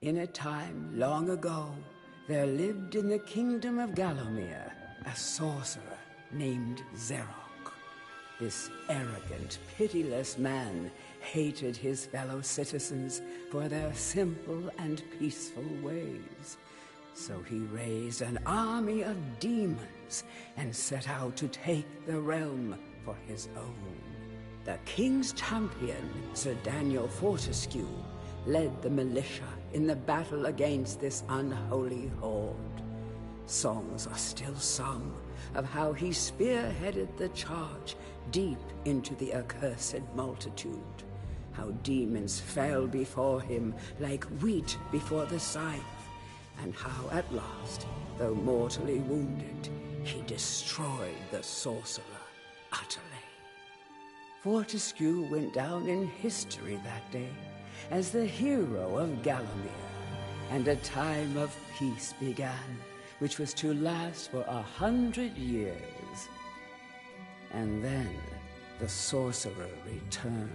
In a time long ago, there lived in the kingdom of Gallowmere a sorcerer named Zerok. This arrogant, pitiless man hated his fellow citizens for their simple and peaceful ways. So he raised an army of demons and set out to take the realm for his own. The king's champion, Sir Daniel Fortescue, led the militia in the battle against this unholy horde. Songs are still sung of how he spearheaded the charge deep into the accursed multitude, how demons fell before him like wheat before the scythe, and how at last, though mortally wounded, he destroyed the sorcerer utterly. Fortescue went down in history that day as the hero of Gallowmere, and a time of peace began, which was to last for 100 years. And then the sorcerer returned.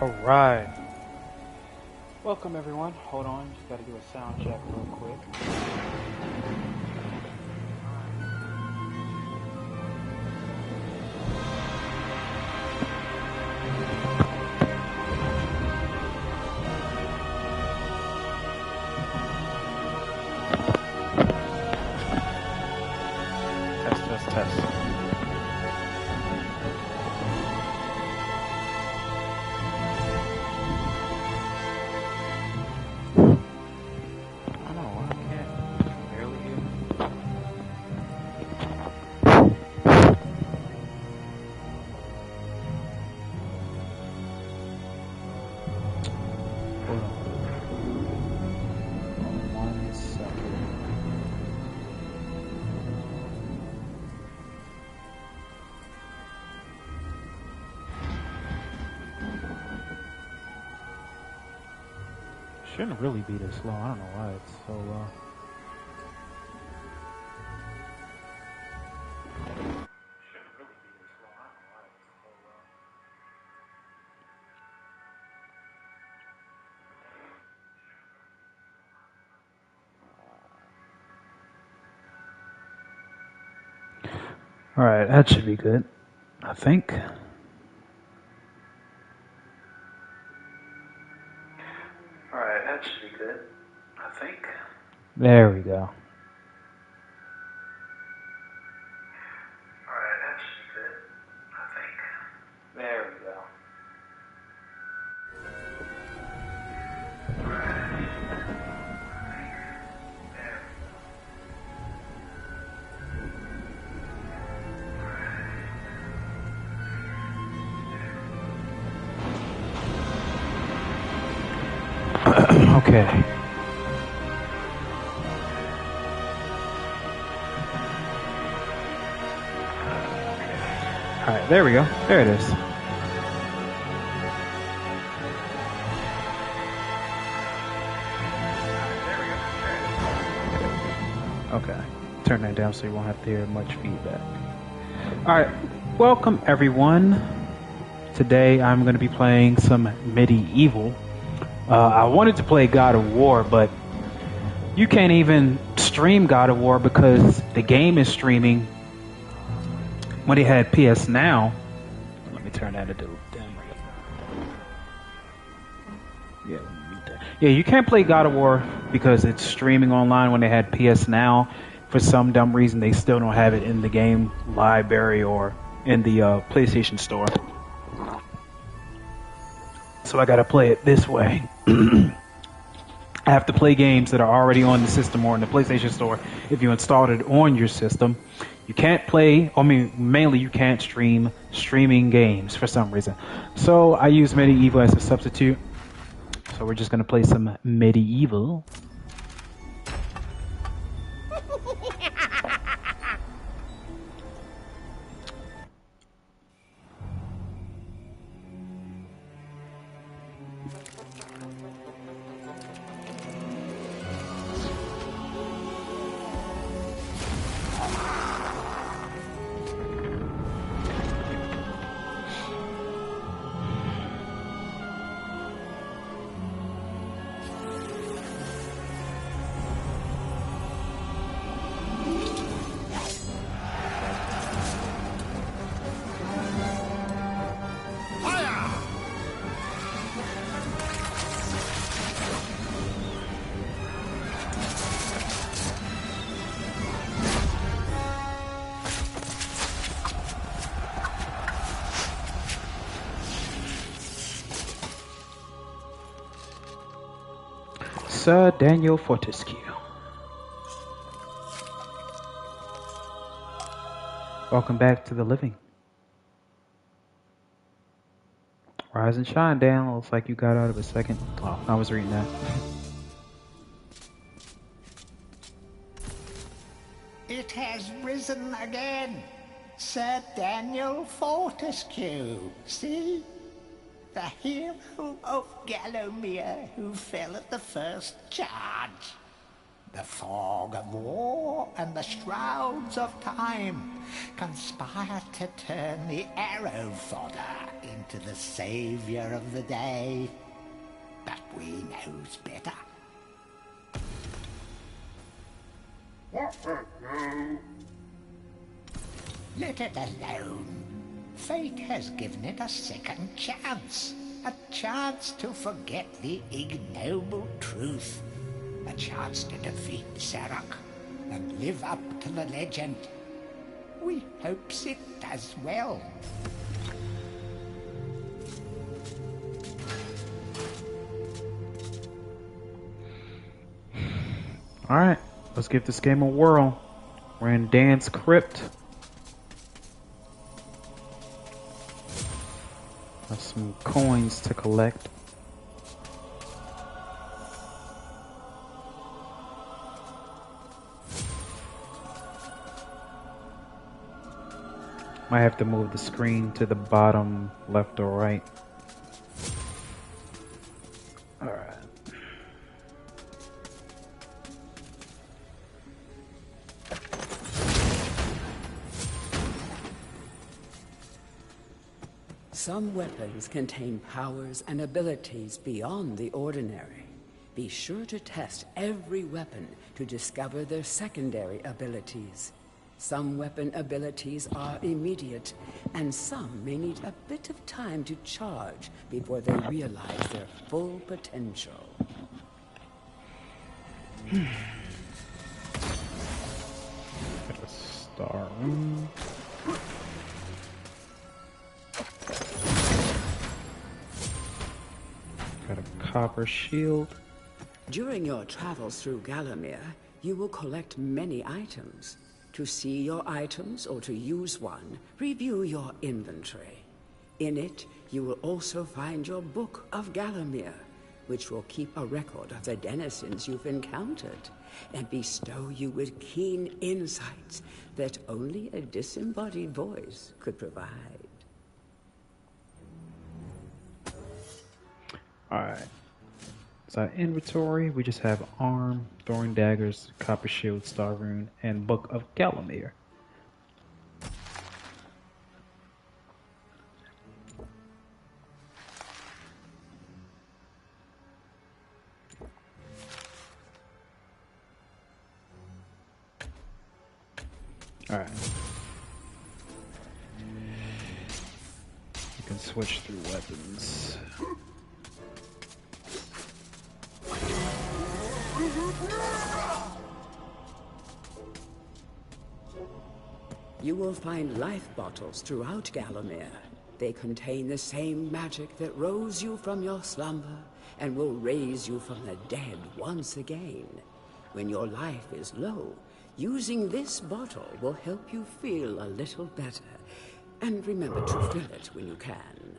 Alright. Welcome everyone. Hold on, just gotta do a sound check real quick. Test. Shouldn't really be this slow. I don't know why it's so low. Alright, that should be good, I think. Alright, that should be good, I think. There we go. Alright, that should be good, I think. There we go. Okay. Alright, there we go. There it is. Okay. Turn that down so you won't have to hear much feedback. Alright, welcome everyone. Today I'm going to be playing some MediEvil. I wanted to play God of War, but you can't even stream God of War because the game is streaming when they had PS Now. Let me turn that to dim. Yeah, you can't play God of War because it's streaming online when they had PS Now. For some dumb reason, they still don't have it in the game library or in the PlayStation Store. So I gotta play it this way. I have to play games that are already on the system or in the PlayStation Store. If you installed it on your system, you can't play. I mean, mainly you can't streaming games for some reason. So I use MediEvil as a substitute. So we're just gonna play some MediEvil. Sir Daniel Fortescue. Welcome back to the living. Rise and shine, Dan. Looks like you got out of a second. Oh, I was reading that. It has risen again. Sir Daniel Fortescue. See? The hero of Gallowmere who fell at the first charge. The fog of war and the shrouds of time conspire to turn the arrow fodder into the savior of the day. But we knows better. Let it alone. Fate has given it a second chance. A chance to forget the ignoble truth. A chance to defeat Zarok and live up to the legend. We hopes it does well. Alright, let's give this game a whirl. We're in Dan's crypt. Have some coins to collect. Might have to move the screen to the bottom left or right. Alright. Some weapons contain powers and abilities beyond the ordinary. Be sure to test every weapon to discover their secondary abilities. Some weapon abilities are immediate, and some may need a bit of time to charge before they realize their full potential. Got a star room. Got a copper shield. During your travels through Gallowmere, you will collect many items. To see your items or to use one, review your inventory. In it, you will also find your Book of Gallowmere, which will keep a record of the denizens you've encountered and bestow you with keen insights that only a disembodied voice could provide. Alright. So inventory, we just have arm, throwing daggers, copper shield, star rune, and Book of Gallowmere. Alright. You can switch through weapons. You will find life bottles throughout Gallowmere. They contain the same magic that rose you from your slumber and will raise you from the dead once again. When your life is low, using this bottle will help you feel a little better. And remember to fill it when you can.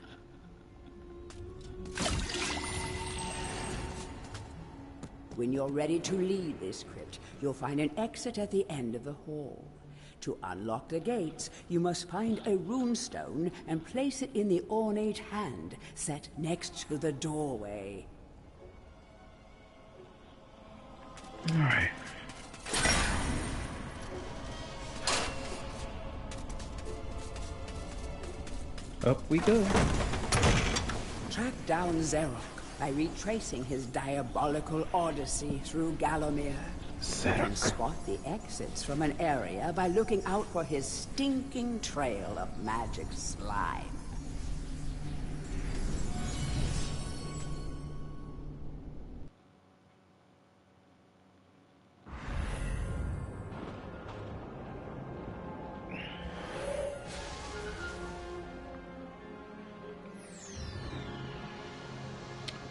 When you're ready to leave this crypt, you'll find an exit at the end of the hall. To unlock the gates, you must find a runestone and place it in the ornate hand set next to the doorway. Alright. Up we go. Track down Zarok by retracing his diabolical odyssey through Gallowmere. You can spot the exits from an area by looking out for his stinking trail of magic slime.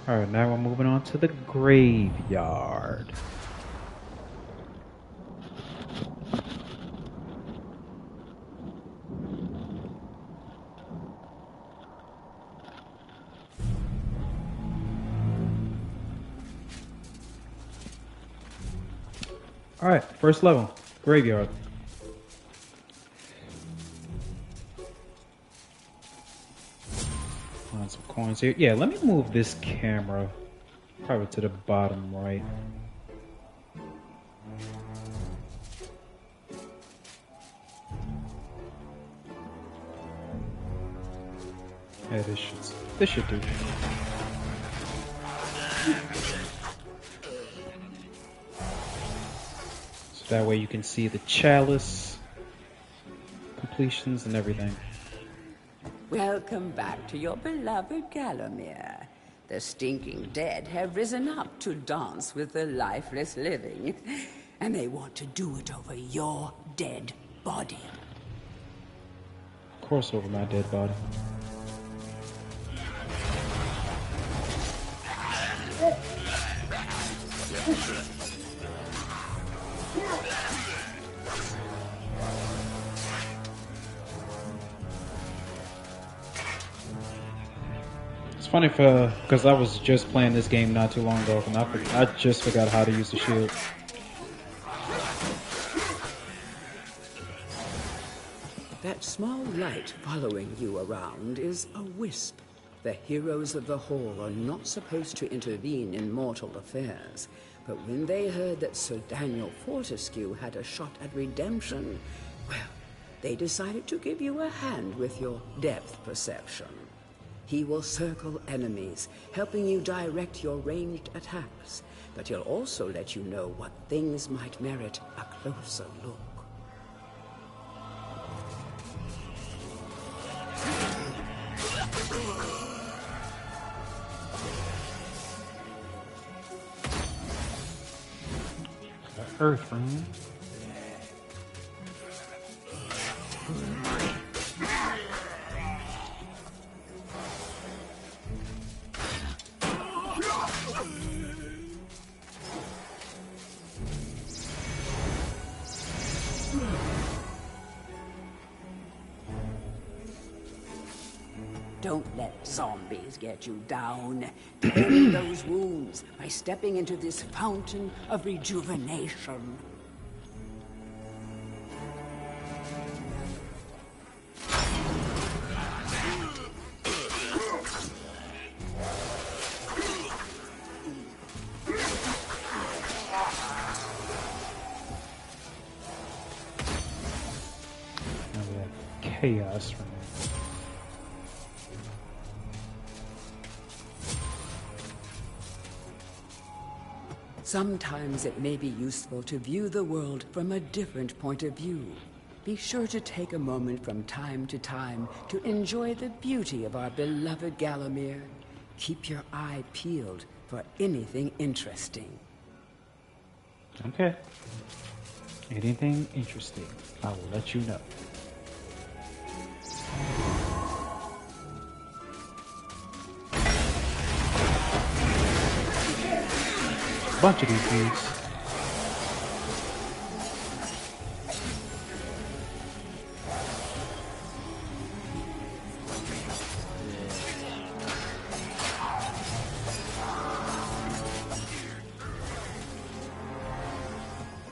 Alright, now we're moving on to the graveyard. Alright, first level, graveyard. Find some coins here. Yeah, let me move this camera probably to the bottom right. Yeah, this should do. So that way you can see the chalice completions and everything. Welcome back to your beloved Gallowmere. The stinking dead have risen up to dance with the lifeless living, and they want to do it over your dead body. Of course, over my dead body. It's funny because I was just playing this game not too long ago, and I just forgot how to use the shield. That small light following you around is a wisp. The heroes of the Hall are not supposed to intervene in mortal affairs, but when they heard that Sir Daniel Fortescue had a shot at redemption, well, they decided to give you a hand with your depth perception. He will circle enemies, helping you direct your ranged attacks, but he'll also let you know what things might merit a closer look. Earth room. Don't let zombies get you down. Tend those wounds by stepping into this fountain of rejuvenation. Now we have chaos room. Sometimes it may be useful to view the world from a different point of view. Be sure to take a moment from time to time to enjoy the beauty of our beloved Gallowmere. Keep your eye peeled for anything interesting. Okay. Anything interesting, I will let you know. Bunch of these dudes.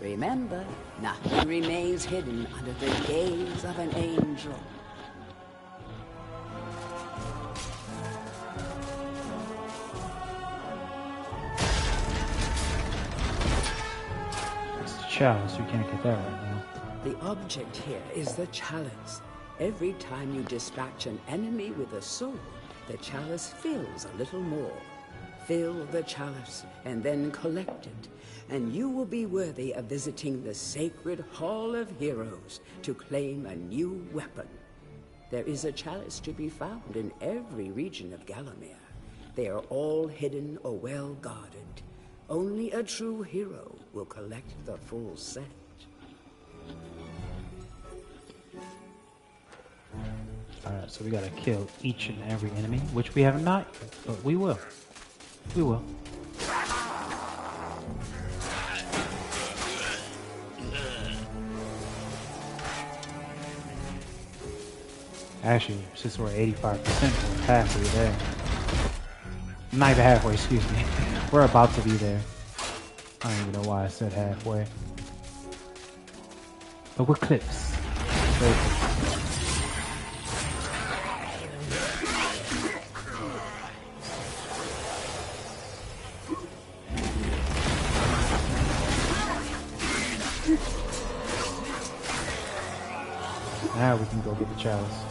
Remember, nothing remains hidden under the gaze of an angel. Chalice, you can't get that right now. The object here is the chalice. Every time you dispatch an enemy with a sword, the chalice fills a little more. Fill the chalice and then collect it, and you will be worthy of visiting the sacred Hall of Heroes to claim a new weapon. There is a chalice to be found in every region of Gallowmere. They are all hidden or well guarded. Only a true hero will collect the full set. Alright, so we gotta kill each and every enemy, which we have not yet, but we will. We will. Actually, since we're 85%, we're halfway there. Not even halfway, excuse me. We're about to be there. I don't even know why I said halfway. But we're clips. Very close. Now we can go get the chalice.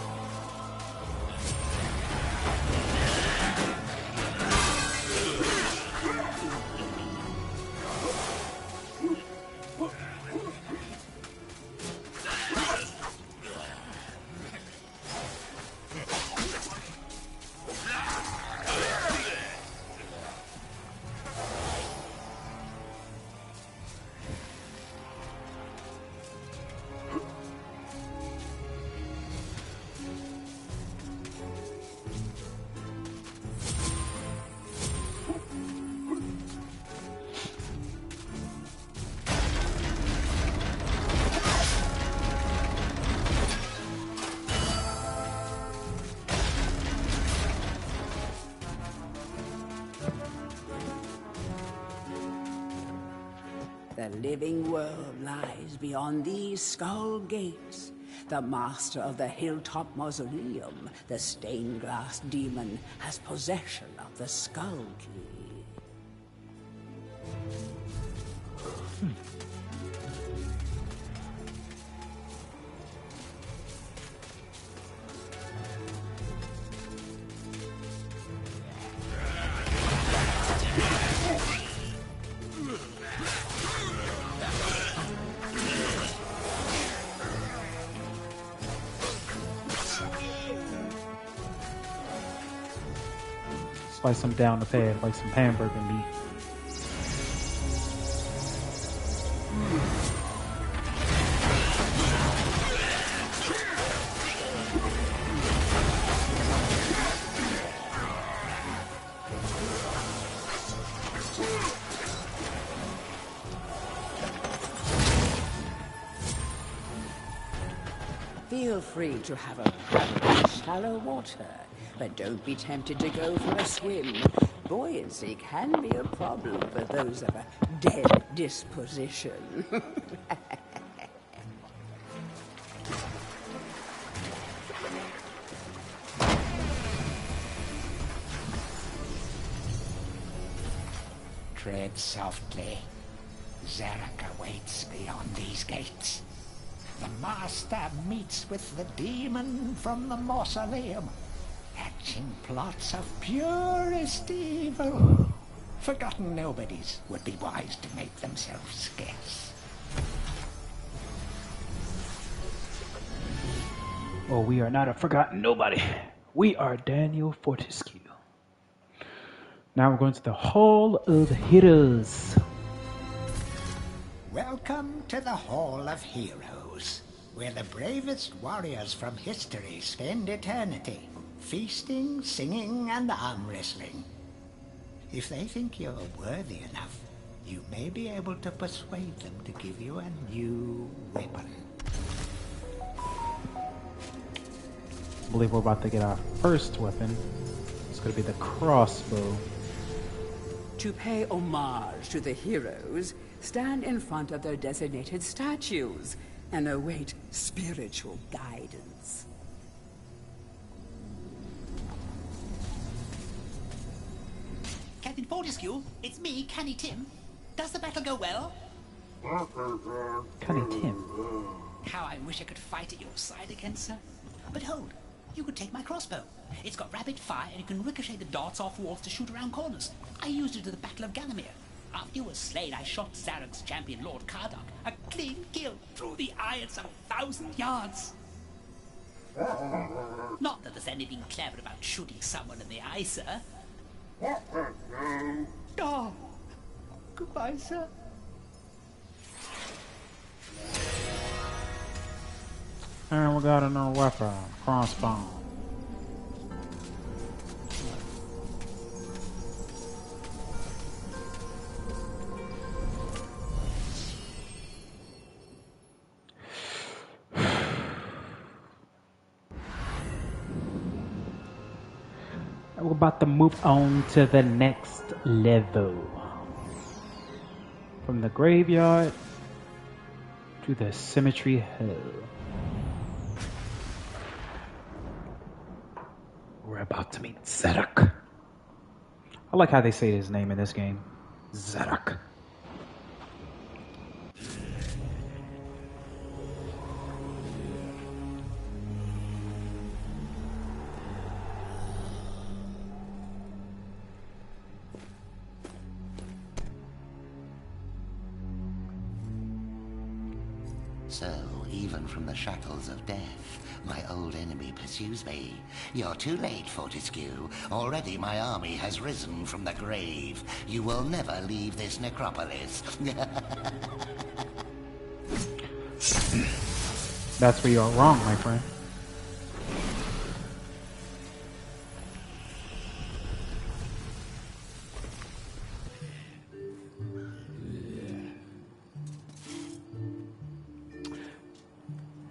the living world lies beyond these skull gates. The master of the Hilltop Mausoleum, the stained glass demon, has possession of the skull key. Slice them down the pad like some hamburger meat. Feel free to have a paddle in shallow water, but don't be tempted to go for a swim. Buoyancy can be a problem for those of a dead disposition. Tread softly. Zarek awaits beyond these gates. The master meets with the demon from the mausoleum, hatching plots of purest evil. Forgotten nobodies would be wise to make themselves scarce. Oh, we are not a forgotten nobody. We are Daniel Fortescue. Now we're going to the Hall of Heroes. Welcome to the Hall of Heroes, where the bravest warriors from history spend eternity, feasting, singing, and arm wrestling. If they think you're worthy enough, you may be able to persuade them to give you a new weapon. I believe we're about to get our first weapon. It's going to be the crossbow. To pay homage to the heroes, stand in front of their designated statues and await spiritual guidance. Captain Fortescue, it's me, Canny Tim. Does the battle go well? Canny Tim. How I wish I could fight at your side again, sir. But hold, you could take my crossbow. It's got rapid fire and you can ricochet the darts off walls to shoot around corners. I used it at the Battle of Gallowmere. After you were slain, I shot Zarek's champion, Lord Kardok. A clean kill through the eye at some 1,000 yards. Not that there's anything clever about shooting someone in the eye, sir. Oh, goodbye, sir. And we got another weapon, crossbow. We're about to move on to the next level. From the graveyard to the cemetery hell. We're about to meet Zarek. I like how they say his name in this game. Zarek. So, even from the shackles of death, my old enemy pursues me. You're too late, Fortescue. Already my army has risen from the grave. You will never leave this necropolis. That's where you're wrong, my friend.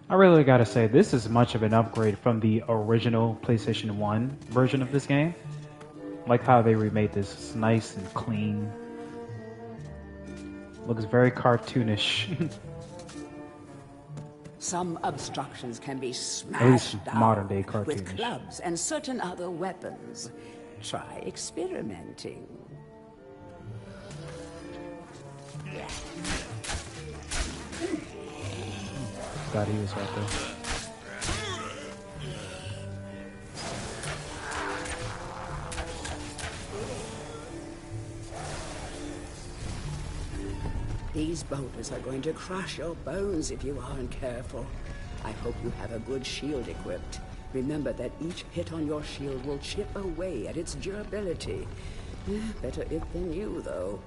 I really gotta say, this is much of an upgrade from the original PlayStation 1 version of this game. Like how they remade this. It's nice and clean. Looks very cartoonish. Some obstructions can be least smashed down modern day with cartoonish. clubs and certain other weapons. Try experimenting. God, he was right there. These boulders are going to crush your bones if you aren't careful. I hope you have a good shield equipped. Remember that each hit on your shield will chip away at its durability. Better it than you, though.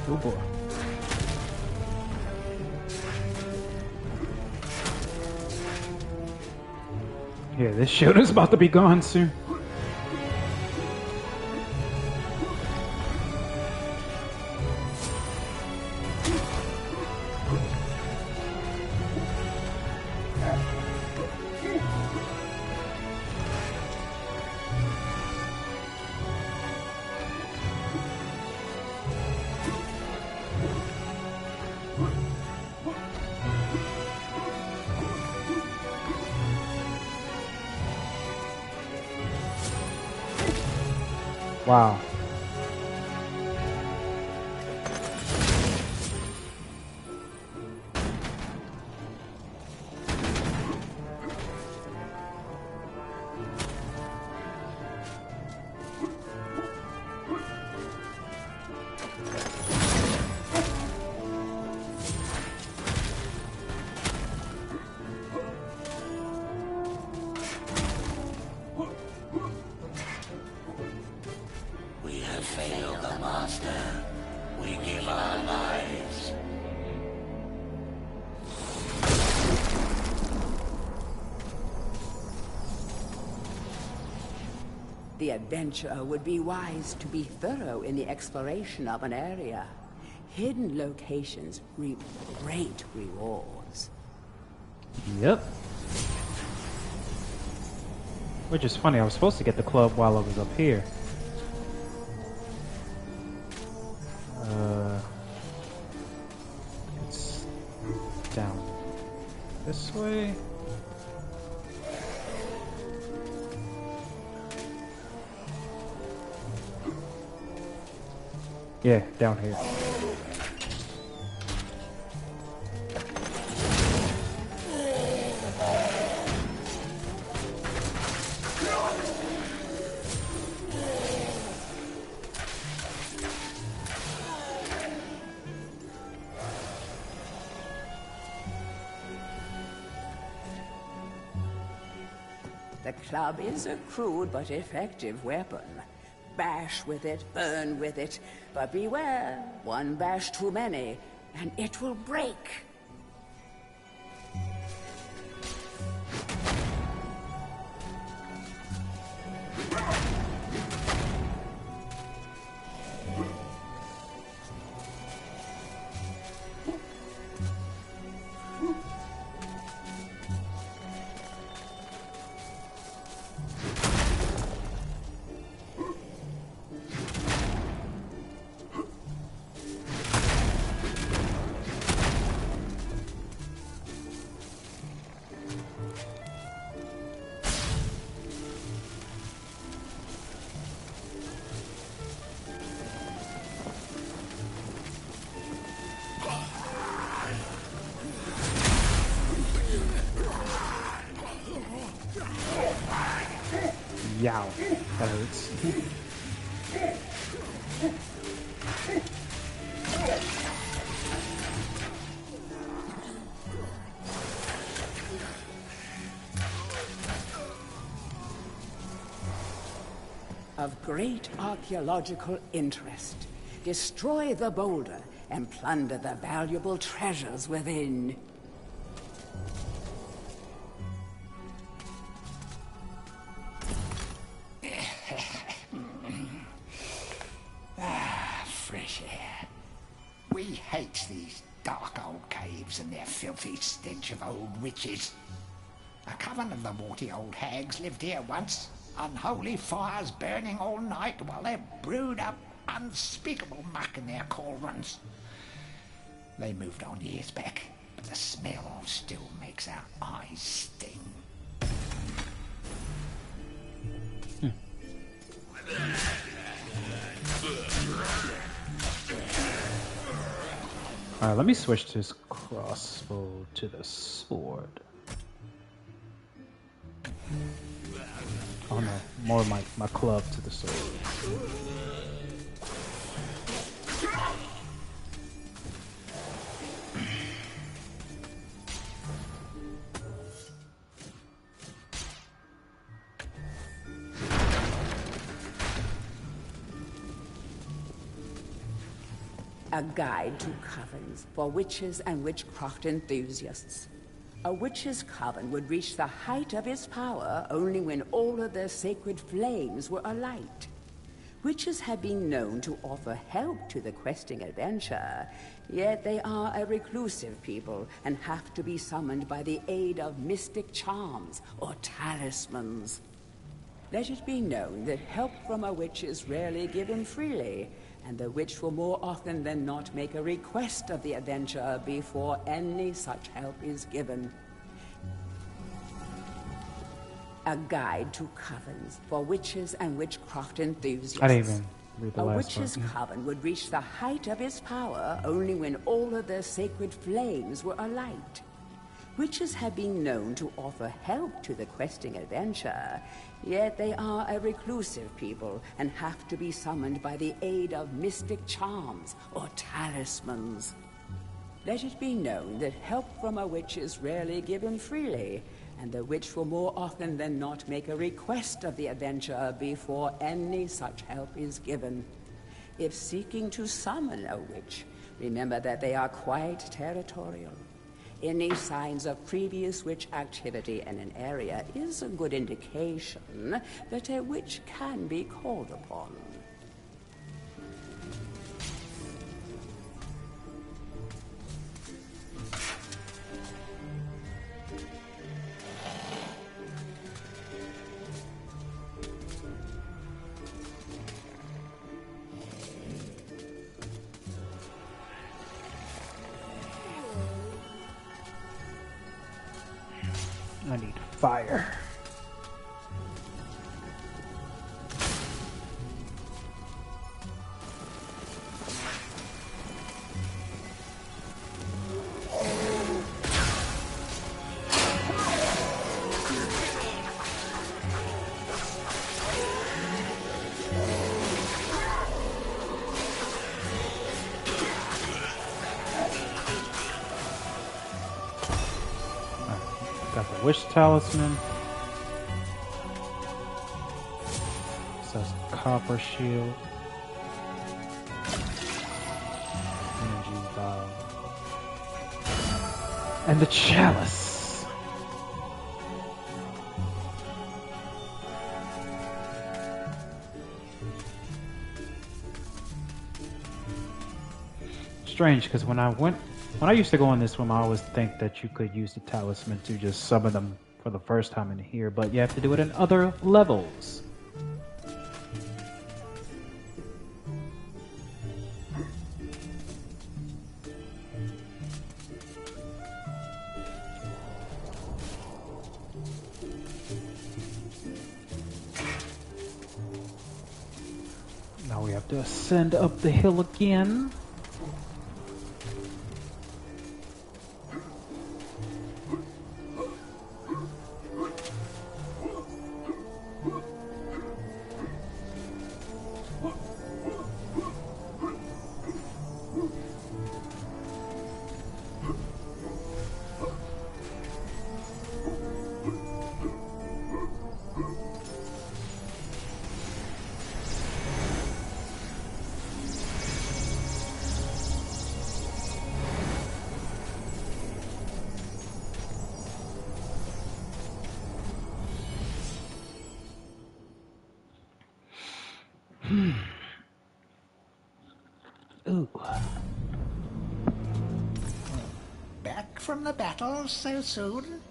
Oh boy. Yeah, this shield is about to be gone soon. Wow. We have failed the Master. We give our lives. The adventurer would be wise to be thorough in the exploration of an area. Hidden locations reap great rewards. Yep. Which is funny, I was supposed to get the club while I was up here. It's down this way. Yeah, down here. The club is a crude but effective weapon. Bash with it, burn with it, but beware, one bash too many, and it will break. Yow. That hurts. Of great archaeological interest, destroy the boulder and plunder the valuable treasures within. Fresh air. We hate these dark old caves and their filthy stench of old witches. A coven of the warty old hags lived here once. Unholy fires burning all night while they brewed up unspeakable muck in their cauldrons. They moved on years back, but the smell still makes our eyes sting. Alright, let me switch this crossbow to the sword. Oh no, more my club to the sword. A guide to covens for witches and witchcraft enthusiasts. A witch's coven would reach the height of its power only when all of their sacred flames were alight. Witches have been known to offer help to the questing adventurer, yet they are a reclusive people and have to be summoned by the aid of mystic charms or talismans. Let it be known that help from a witch is rarely given freely, and the witch will more often than not make a request of the adventurer before any such help is given. A guide to covens for witches and witchcraft enthusiasts. I didn't even read the A last witch's part. coven would reach the height of its power only when all of their sacred flames were alight. Witches have been known to offer help to the questing adventurer, yet they are a reclusive people and have to be summoned by the aid of mystic charms or talismans. Let it be known that help from a witch is rarely given freely, and the witch will more often than not make a request of the adventurer before any such help is given. If seeking to summon a witch, remember that they are quite territorial. Any signs of previous witch activity in an area is a good indication that a witch can be called upon. I need fire. Got the wish talisman. Says copper shield. Energy vial. And the chalice. Strange, because when I used to go on this one, I always think that you could use the talisman to just summon them for the first time in here, but you have to do it in other levels. Now we have to ascend up the hill again. Ooh. Back from the battle so soon?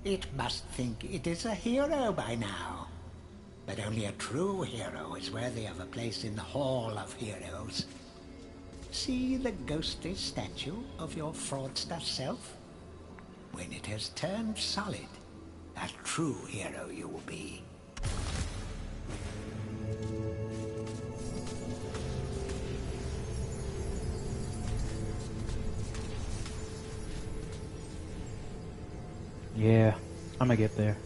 It must think it is a hero by now. But only a true hero is worthy of a place in the Hall of Heroes. See the ghostly statue of your fraudster self? When it has turned solid, a true hero you will be. Yeah, I'm gonna get there.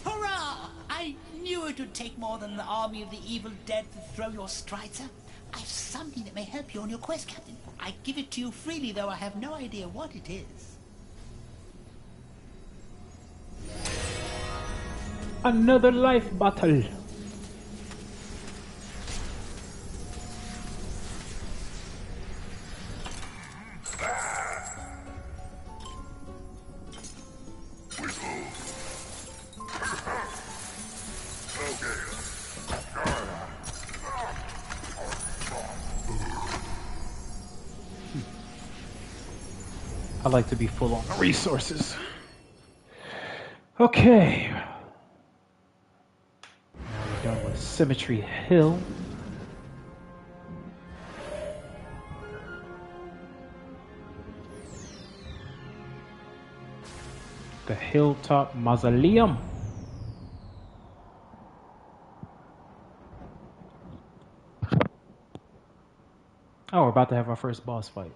Hurrah! I knew it would take more than an army of the evil dead to throw your strider. I've something that may help you on your quest, Captain. I give it to you freely, though I have no idea what it is. Another life battle. I like to be full on resources. Okay. Now we're done with Symmetry Hill. The Hilltop Mausoleum. Oh, we're about to have our first boss fight.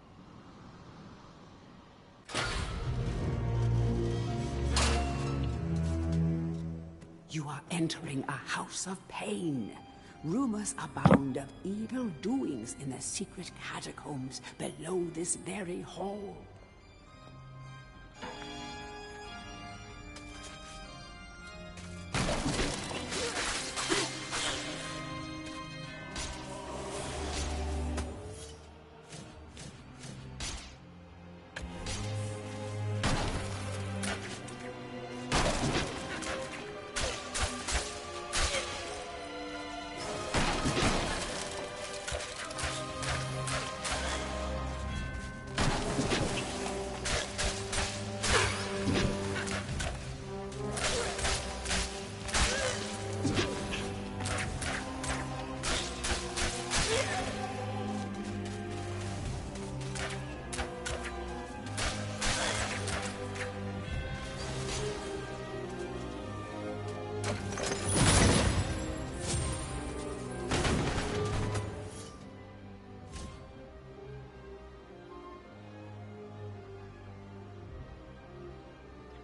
You are entering a house of pain. Rumors abound of evil doings in the secret catacombs below this very hall.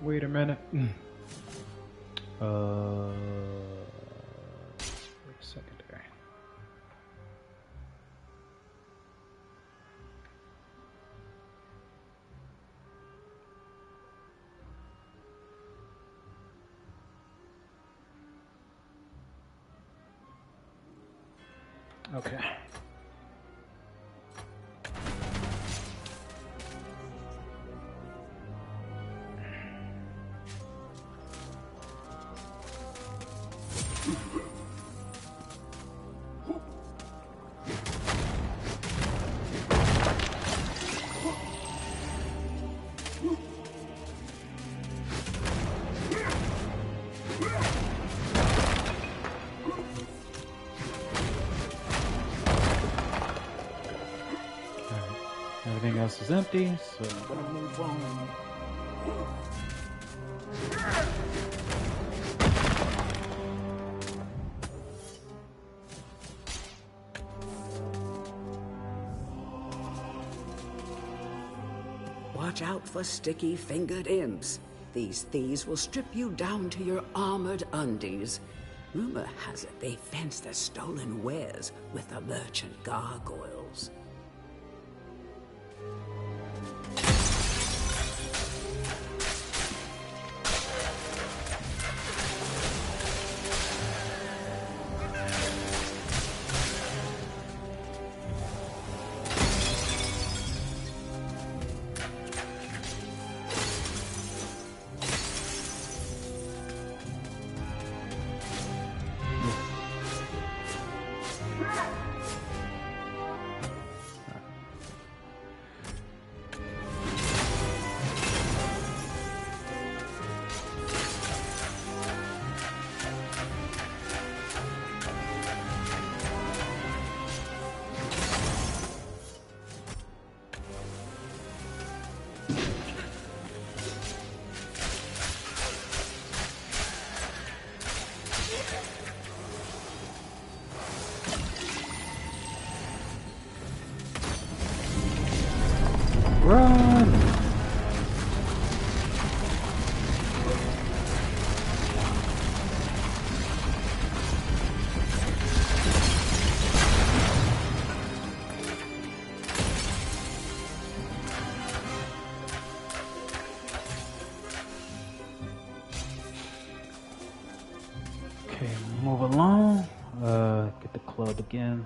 Wait a minute. Secondary. Okay. Everything else is empty, so I'm gonna move on. Watch out for sticky-fingered imps. These thieves will strip you down to your armored undies. Rumor has it they fence their stolen wares with the merchant gargoyles. Okay, move along. Get the club again.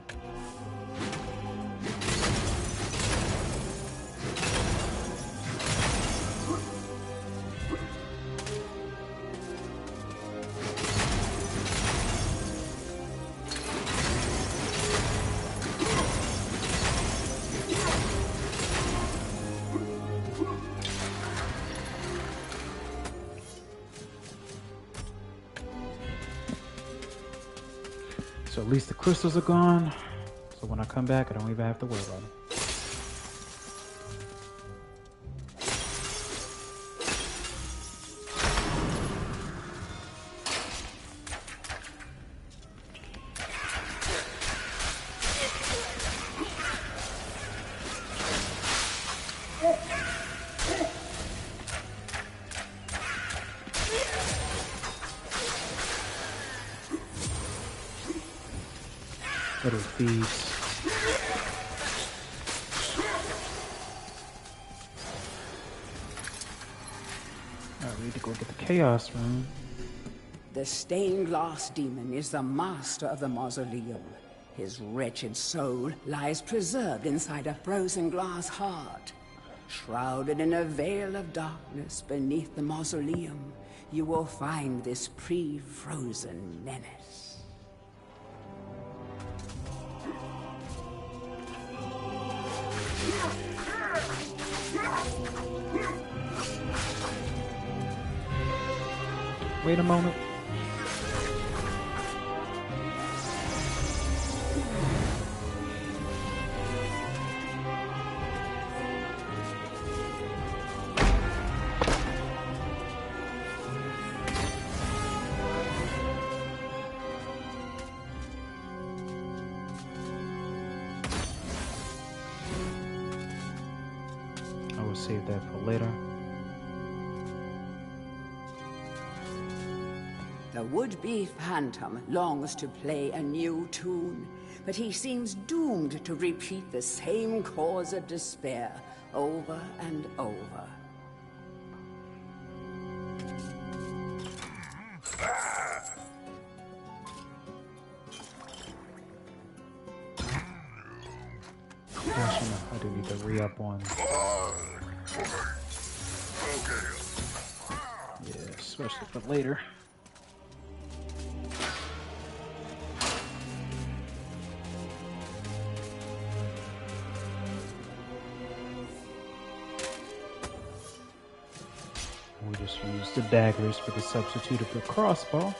So at least the crystals are gone. So when I come back, I don't even have to worry about them. Little thieves. Alright, we need to go get the Chaos Room. The stained glass demon is the master of the mausoleum. His wretched soul lies preserved inside a frozen glass heart. Shrouded in a veil of darkness beneath the mausoleum, you will find this pre-frozen menace. Wait a moment. I will save that for later. The would-be phantom longs to play a new tune, but he seems doomed to repeat the same cause of despair over and over. Actually, no, I do need to re-up on. Yeah, especially for later. We just use the daggers for the substitute of the crossbow.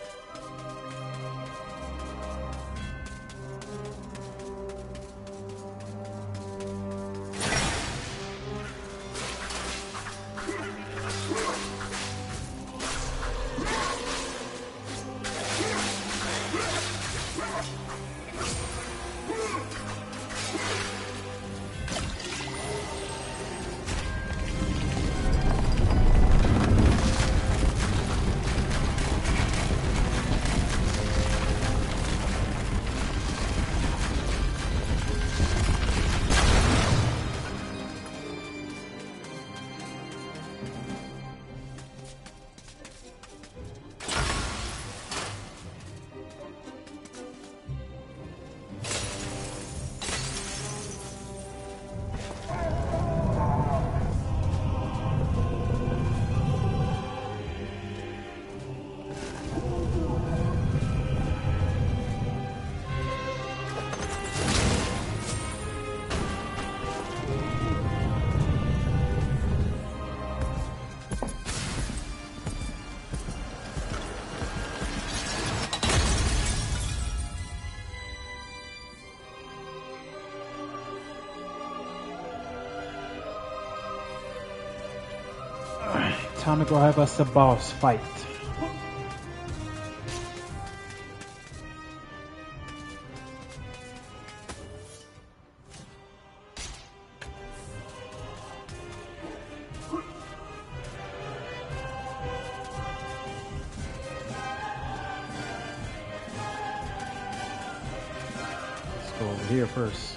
Time to go have us a boss fight. Let's go over here first.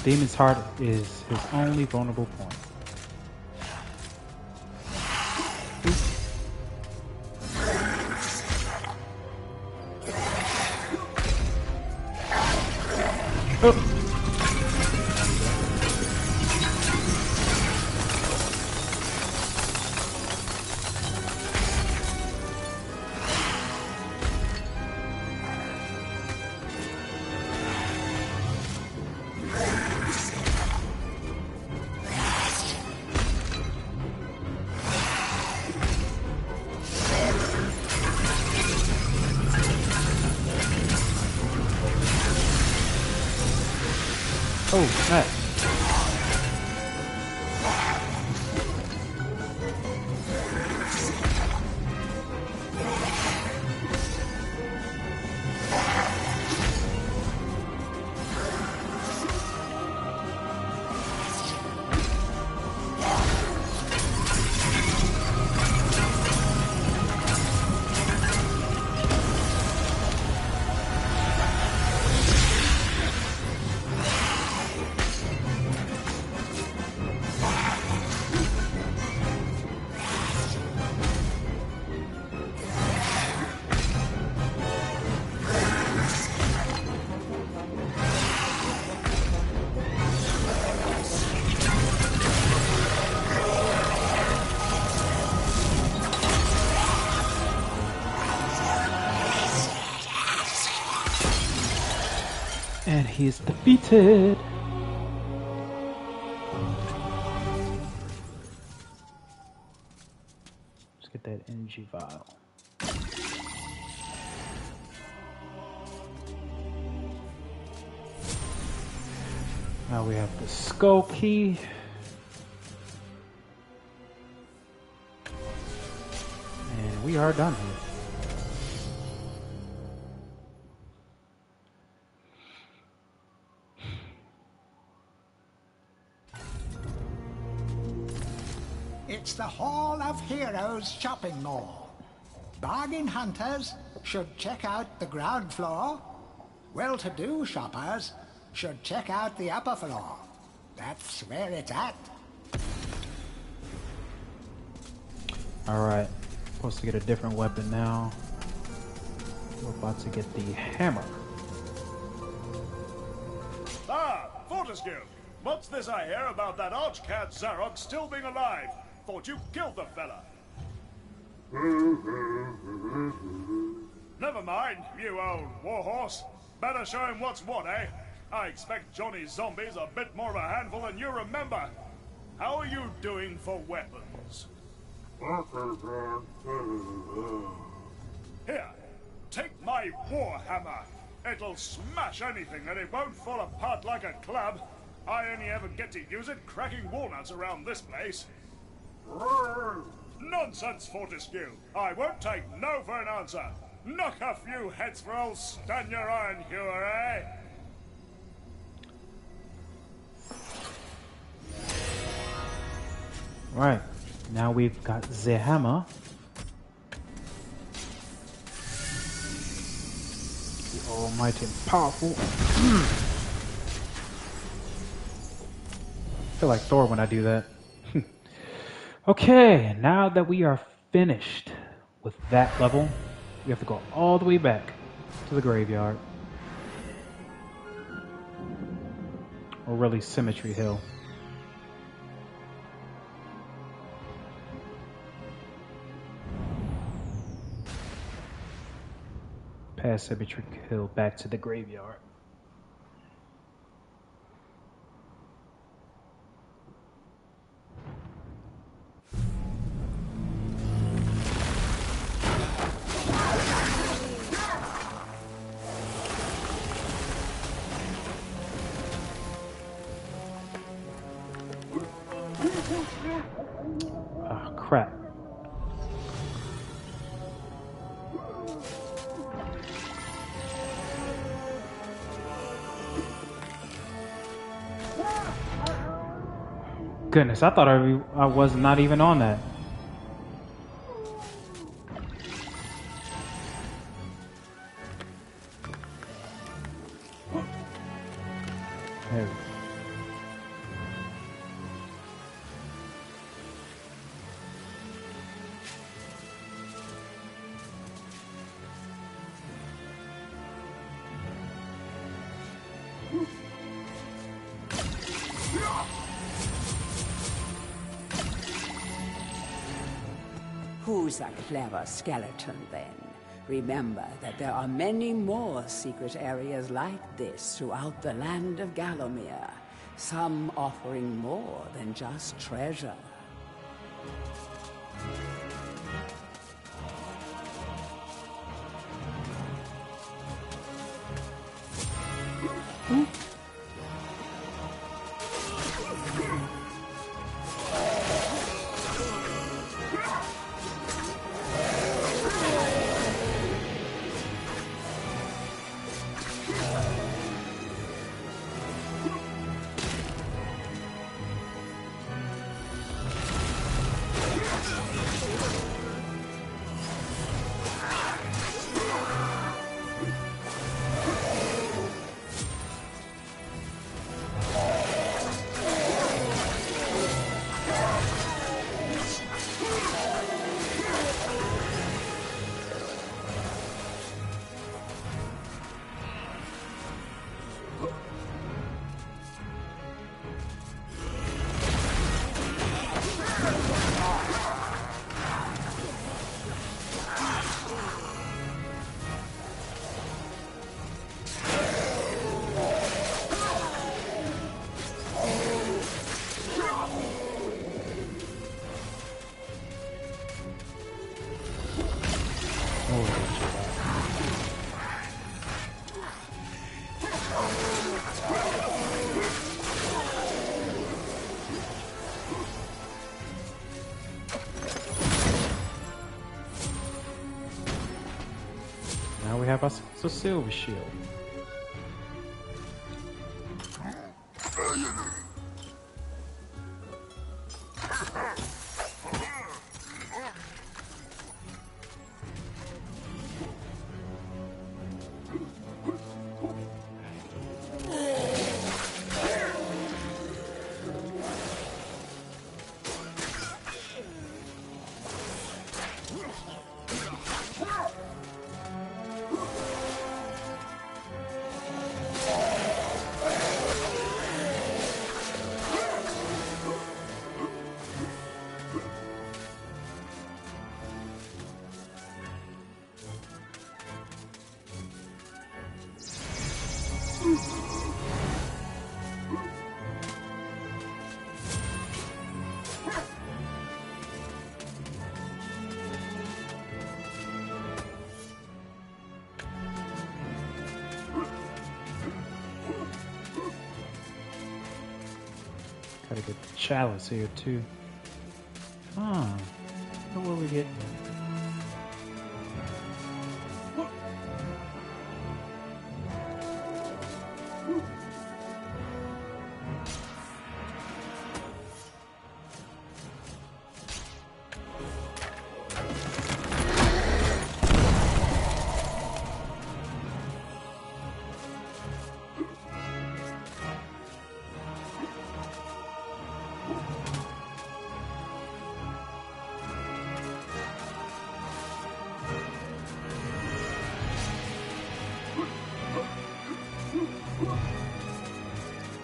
demon's heart is his only vulnerable point. Oh. Oh, snap. And he's defeated. Let's get that energy vial. Now we have the skull key. And we are done here. It's the Hall of Heroes shopping mall. Bargain hunters should check out the ground floor. Well-to-do shoppers should check out the upper floor. That's where it's at. Alright, supposed to get a different weapon now. We're about to get the hammer. Ah, Fortescue! What's this I hear about that archcat Zarok still being alive? Thought you killed the fella. Never mind, you old warhorse. Better show him what's what, eh? I expect Johnny's zombies a bit more of a handful than you remember. How are you doing for weapons? Here, take my warhammer. It'll smash anything and it won't fall apart like a club. I only ever get to use it cracking walnuts around this place. Nonsense, Fortescue. I won't take no for an answer. Knock a few heads for old Stan your iron hewer, eh? Right, now we've got the hammer. The almighty and powerful. I feel like Thor when I do that. Okay, now that we are finished with that level, we have to go all the way back to the graveyard. Or really Symmetry Hill. Past Symmetry Hill back to the graveyard. Ah, crap. Goodness, I thought I was not even on that. There we go. Who's a clever skeleton, then? Remember that there are many more secret areas like this throughout the land of Gallowmere, some offering more than just treasure. Now we have us a silver shield. Gotta get the chalice here too. Ah, what will we get?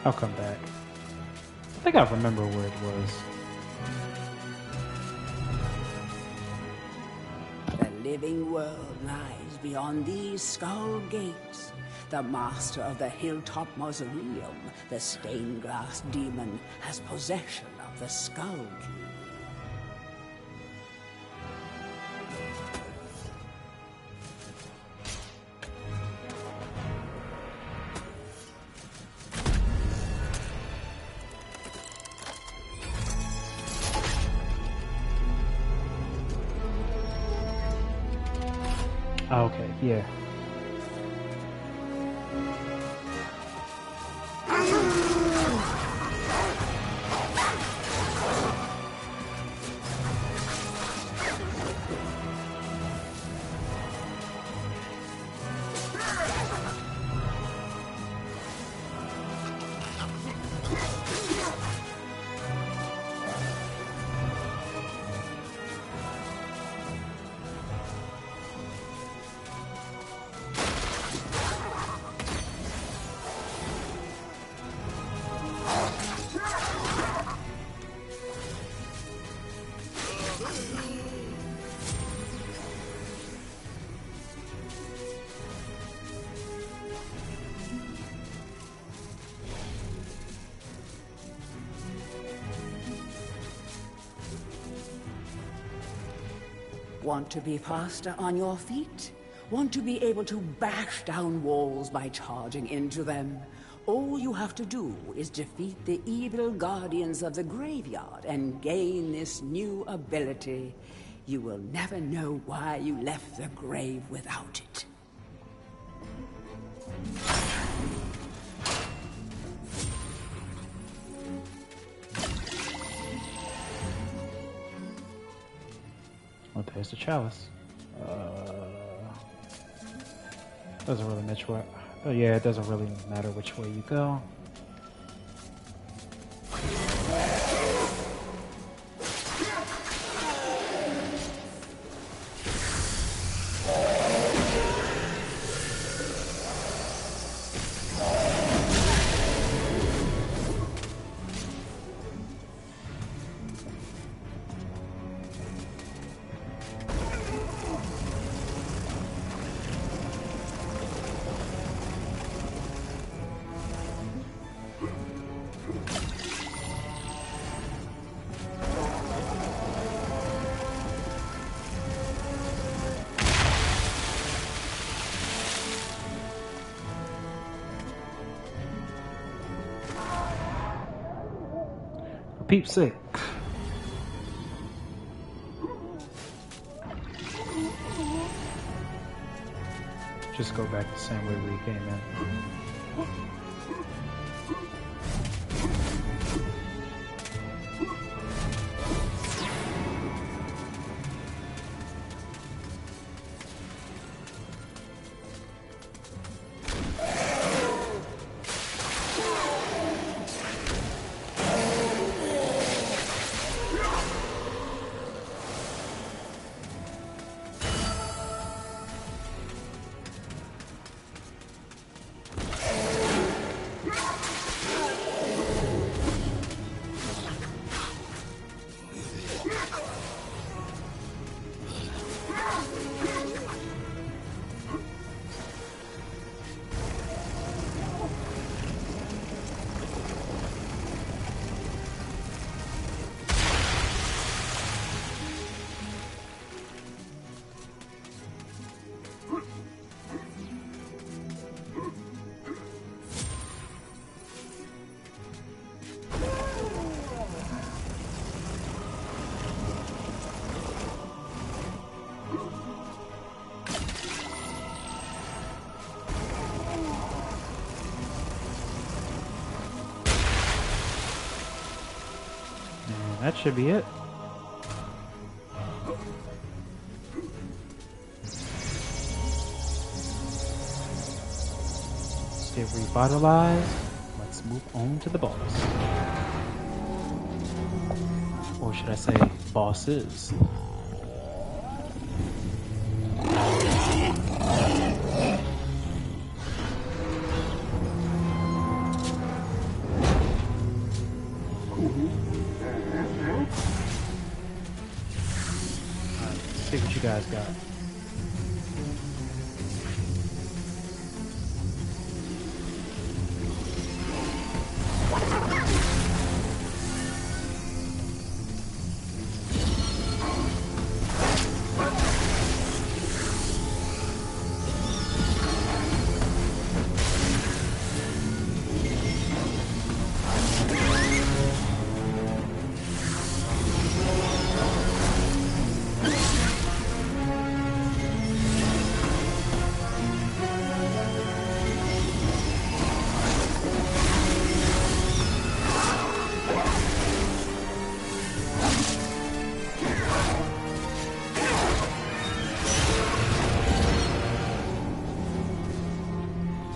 I'll come back. I think I remember where it was. The living world lies beyond these skull gates. The master of the Hilltop Mausoleum, the stained glass demon, has possession of the skull key. Oh, okay, yeah. Want to be faster on your feet? Want to be able to bash down walls by charging into them? All you have to do is defeat the evil guardians of the graveyard and gain this new ability. You will never know why you left the grave without it. Well, there's the chalice. Doesn't really matter what. Oh yeah, it doesn't really matter which way you go. For peep's sake. Just go back the same way we came in. That should be it. Stay revitalized. Let's move on to the boss. Or should I say bosses? See what you guys got.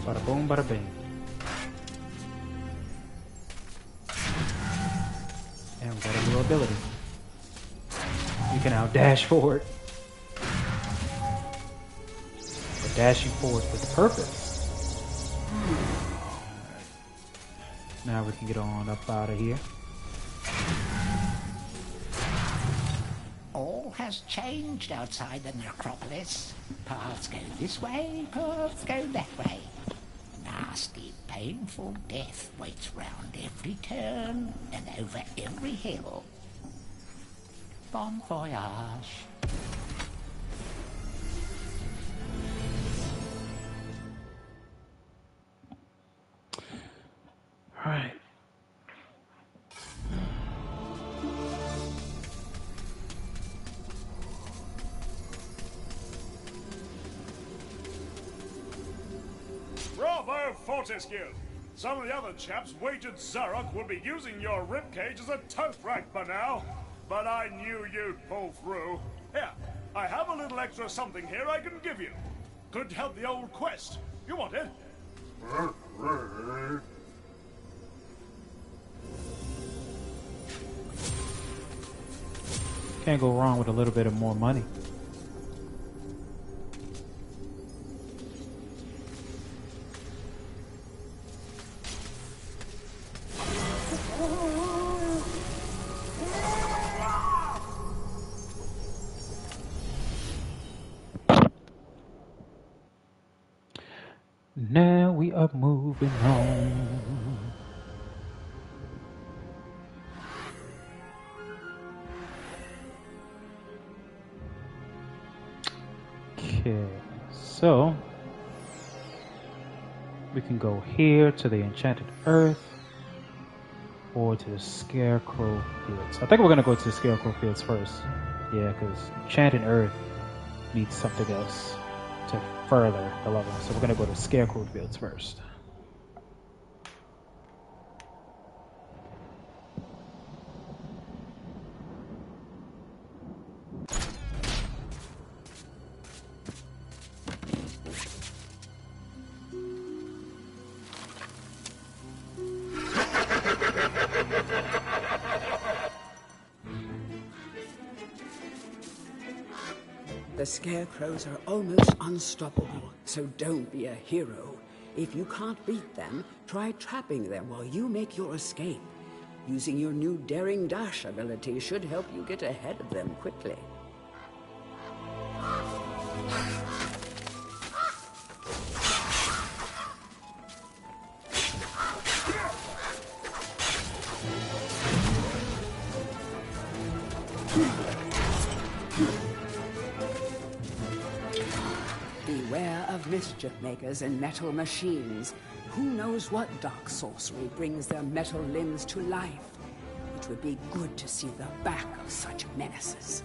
Bada boom, bada bing. And we got a new ability. You can now dash forward. But dashing forward with purpose. Now we can get on up out of here. All has changed outside the necropolis. Paths go this way, paths go that way. Nasty, painful death waits round every turn and over every hill. Bon voyage. Fortescue. Some of the other chaps wagered Zarok would be using your ribcage as a toast rack by now. But I knew you'd pull through. Here, I have a little extra something here I can give you. Could help the old quest. You want it? Can't go wrong with a little bit of more money. Now we are moving on. Okay, so we can go here to the Enchanted Earth or to the Scarecrow Fields. I think we're gonna go to the Scarecrow Fields first. Yeah, because Enchanted Earth needs something else to further the level. So we're gonna go to Scarecrow Fields first. The scarecrows are almost unstoppable, so don't be a hero. If you can't beat them, try trapping them while you make your escape. Using your new Daring Dash ability should help you get ahead of them quickly. Beware of mischief makers and metal machines. Who knows what dark sorcery brings their metal limbs to life? It would be good to see the back of such menaces.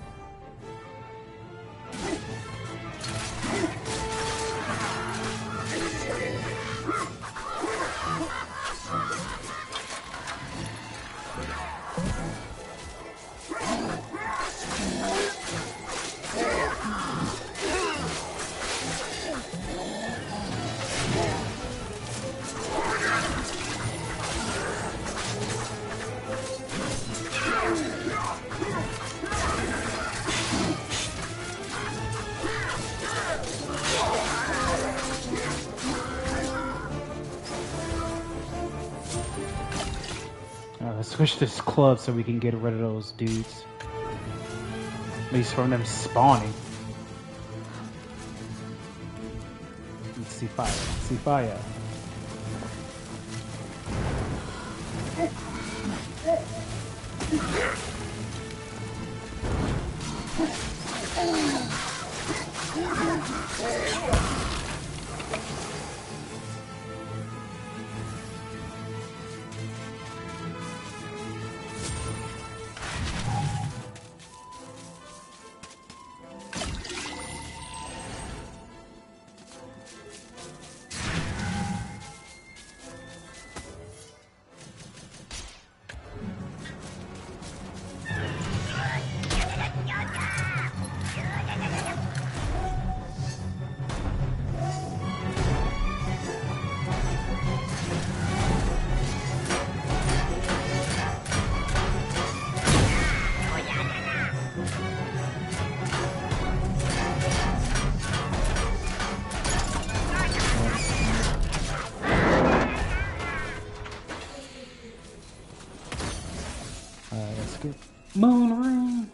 Let's switch this club so we can get rid of those dudes. At least from them spawning. Let's see fire. See fire. Let's get Moon Ring.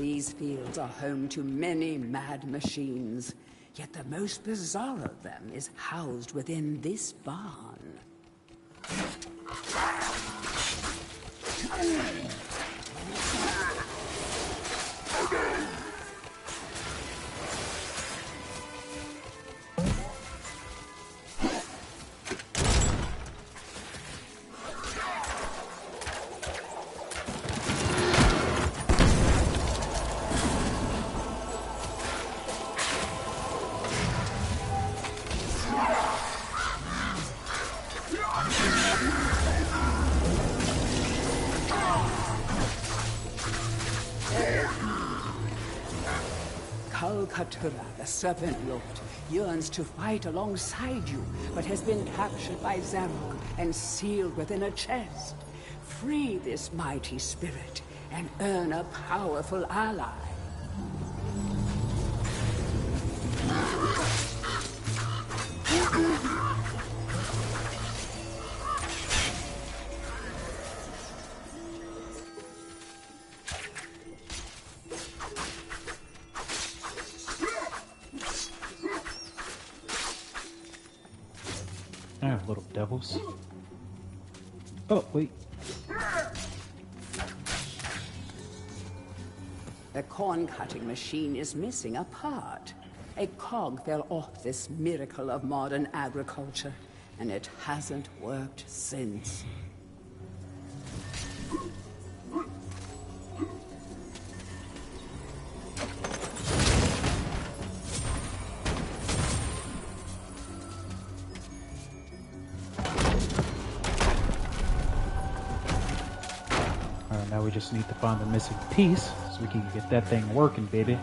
These fields are home to many mad machines, yet the most bizarre of them is housed within this barn. The Serpent Lord yearns to fight alongside you, but has been captured by Zarok and sealed within a chest. Free this mighty spirit and earn a powerful ally. Little devils. Oh, wait. The corn-cutting machine is missing a part. A cog fell off this miracle of modern agriculture, and it hasn't worked since. Now we just need to find the missing piece so we can get that thing working, baby.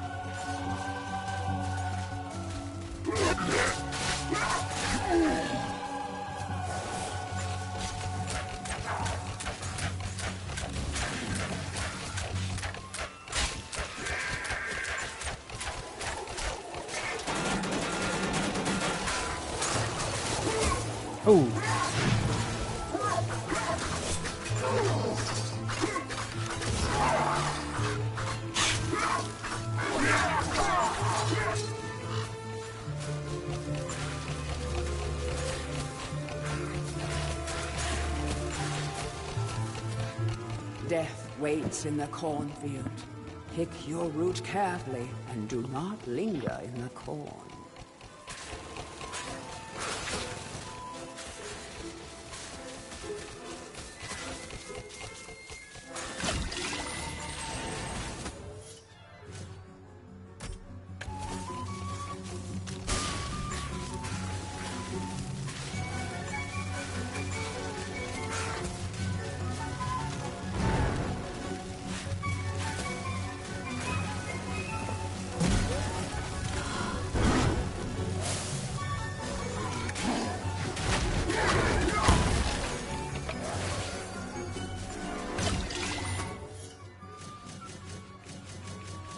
Oh. Death waits in the cornfield. Pick your route carefully and do not linger in the corn.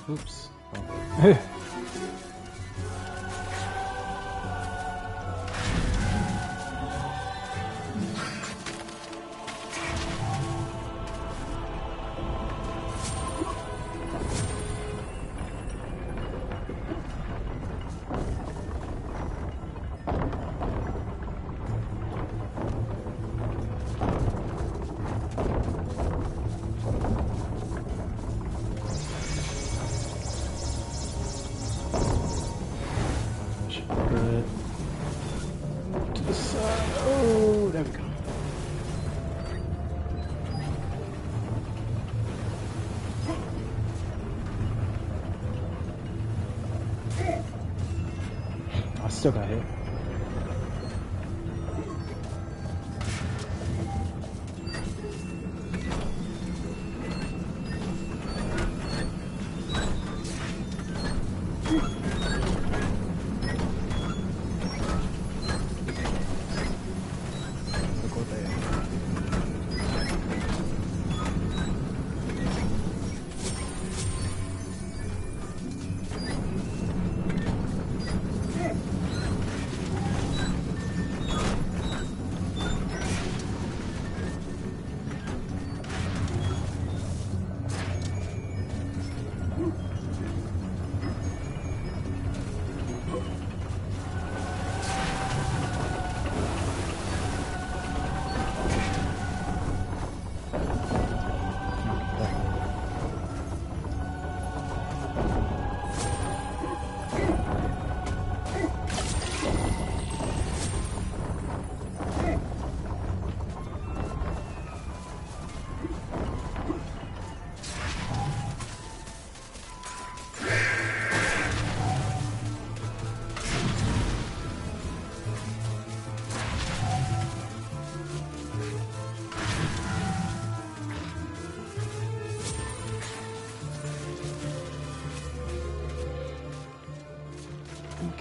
Oops. Oh. To the side. Oh, there we go. I still got hit.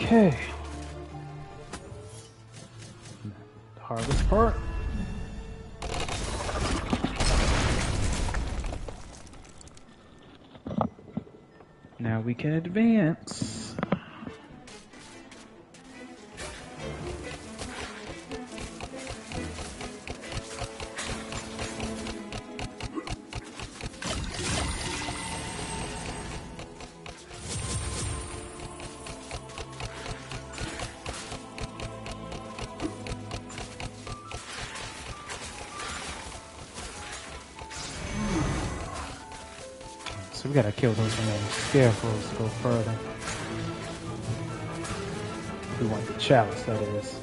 Okay. The hardest part. Now we can advance. So we gotta kill those remaining scarecrows to go further. We want the chalice, that is.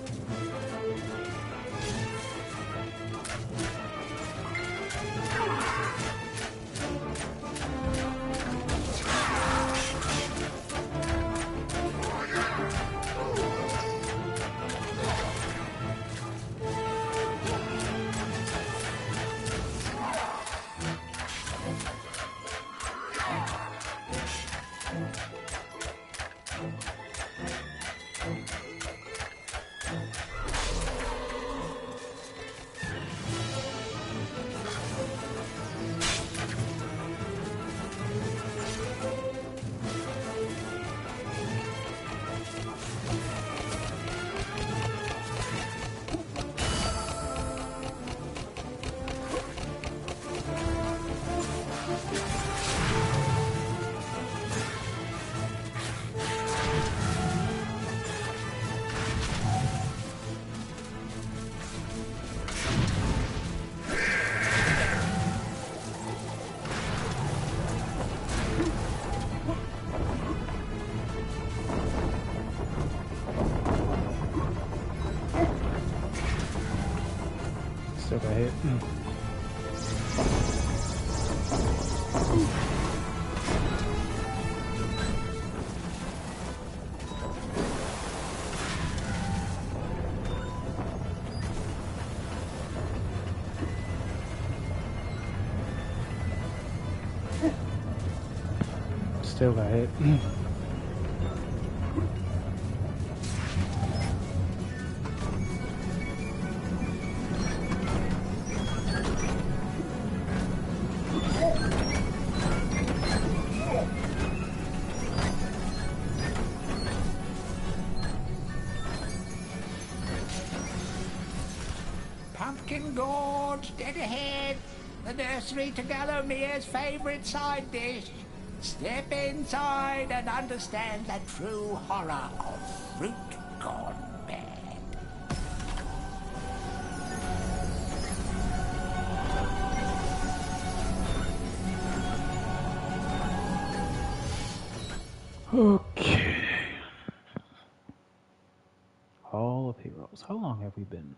Still got hit. Still got hit. Pumpkin Gorge, dead ahead. The nursery to Galomir's favorite side dish. Step inside and understand the true horror of fruit gone bad. Okay. Hall of Heroes. How long have we been?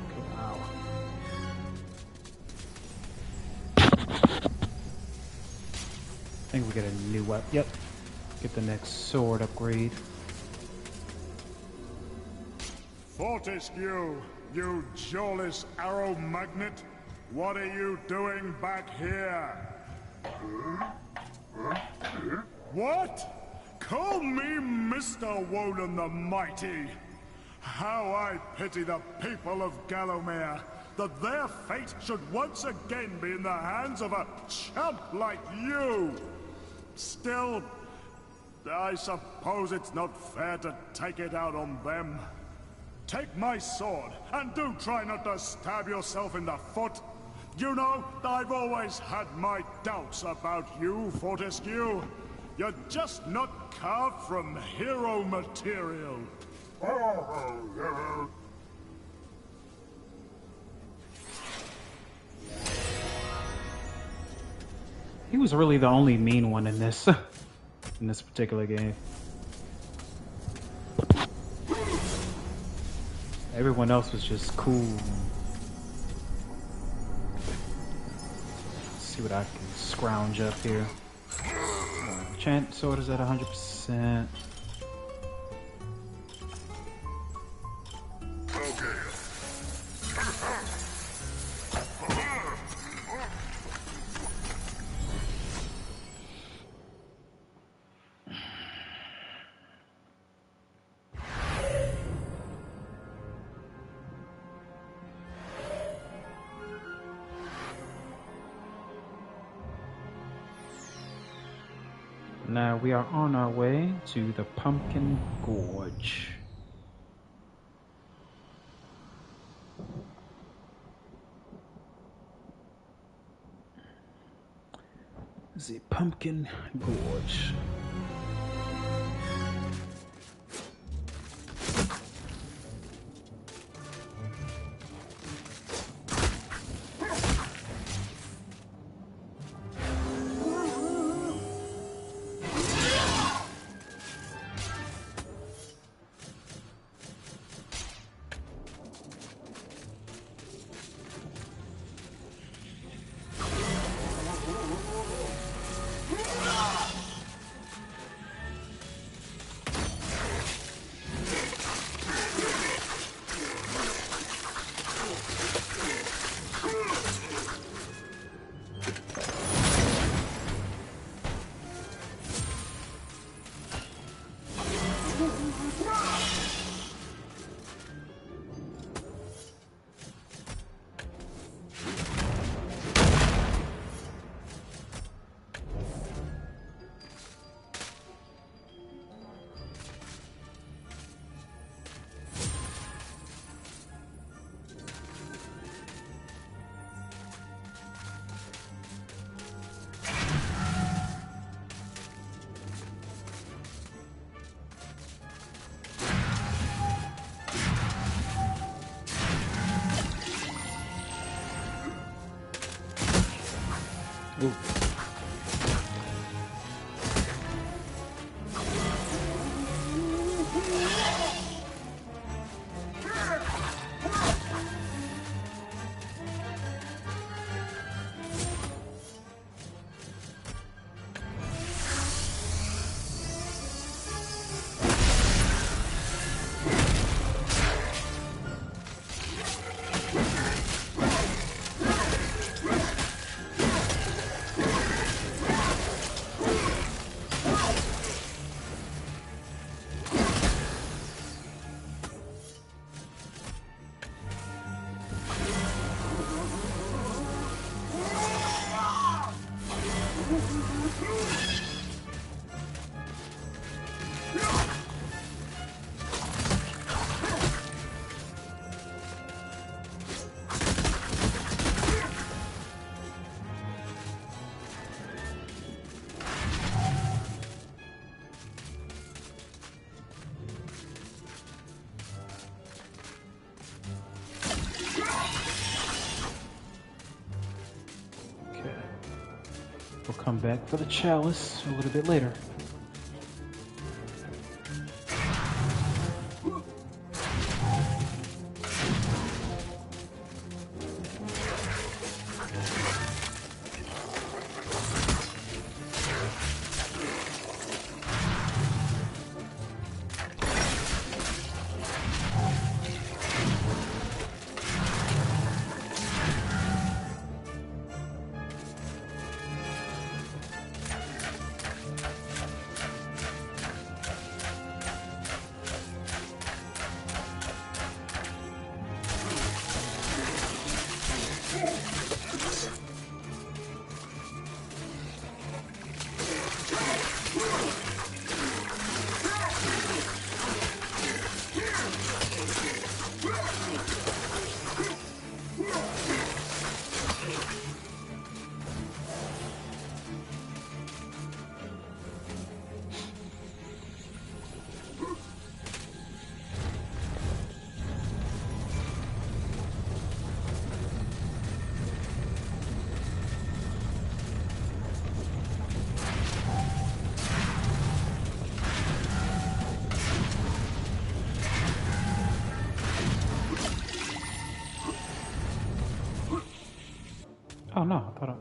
Okay, wow. I think we get a new weapon. Yep. Get the next sword upgrade. Fortescue, you jawless arrow magnet. What are you doing back here? What? Call me Mr. Woden the Mighty. How I pity the people of Gallowmere, that their fate should once again be in the hands of a chump like you. Still, I suppose it's not fair to take it out on them. Take my sword, and do try not to stab yourself in the foot. You know, I've always had my doubts about you, Fortescue. You're just not carved from hero material. He was really the only mean one in this in this particular game. Everyone else was just cool. Let's see what I can scrounge up here. Enchant sword is at 100%. now we are on our way to the Pumpkin Gorge. The Pumpkin Gorge. Ooh. We'll come back for the chalice a little bit later. Oh no, I thought I...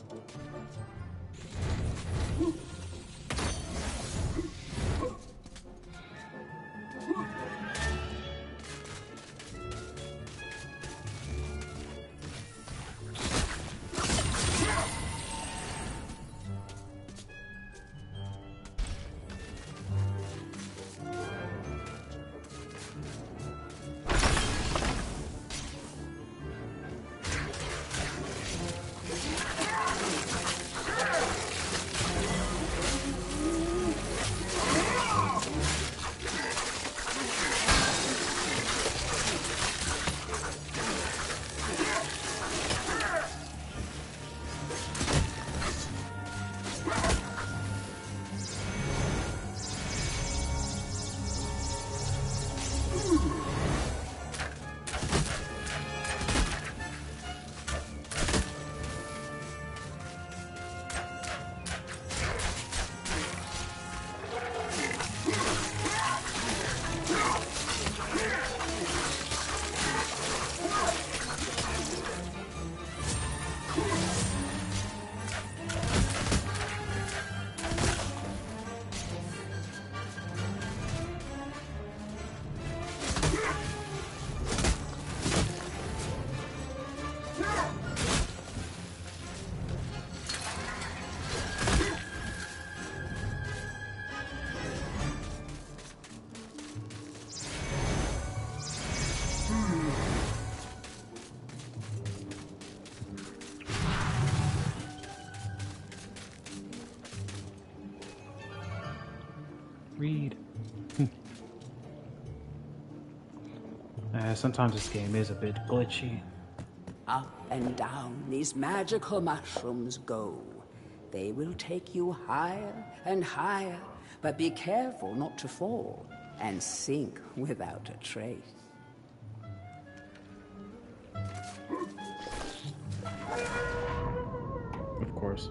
Read. Sometimes this game is a bit glitchy. Up and down these magical mushrooms go. They will take you higher and higher, but be careful not to fall and sink without a trace. Of course.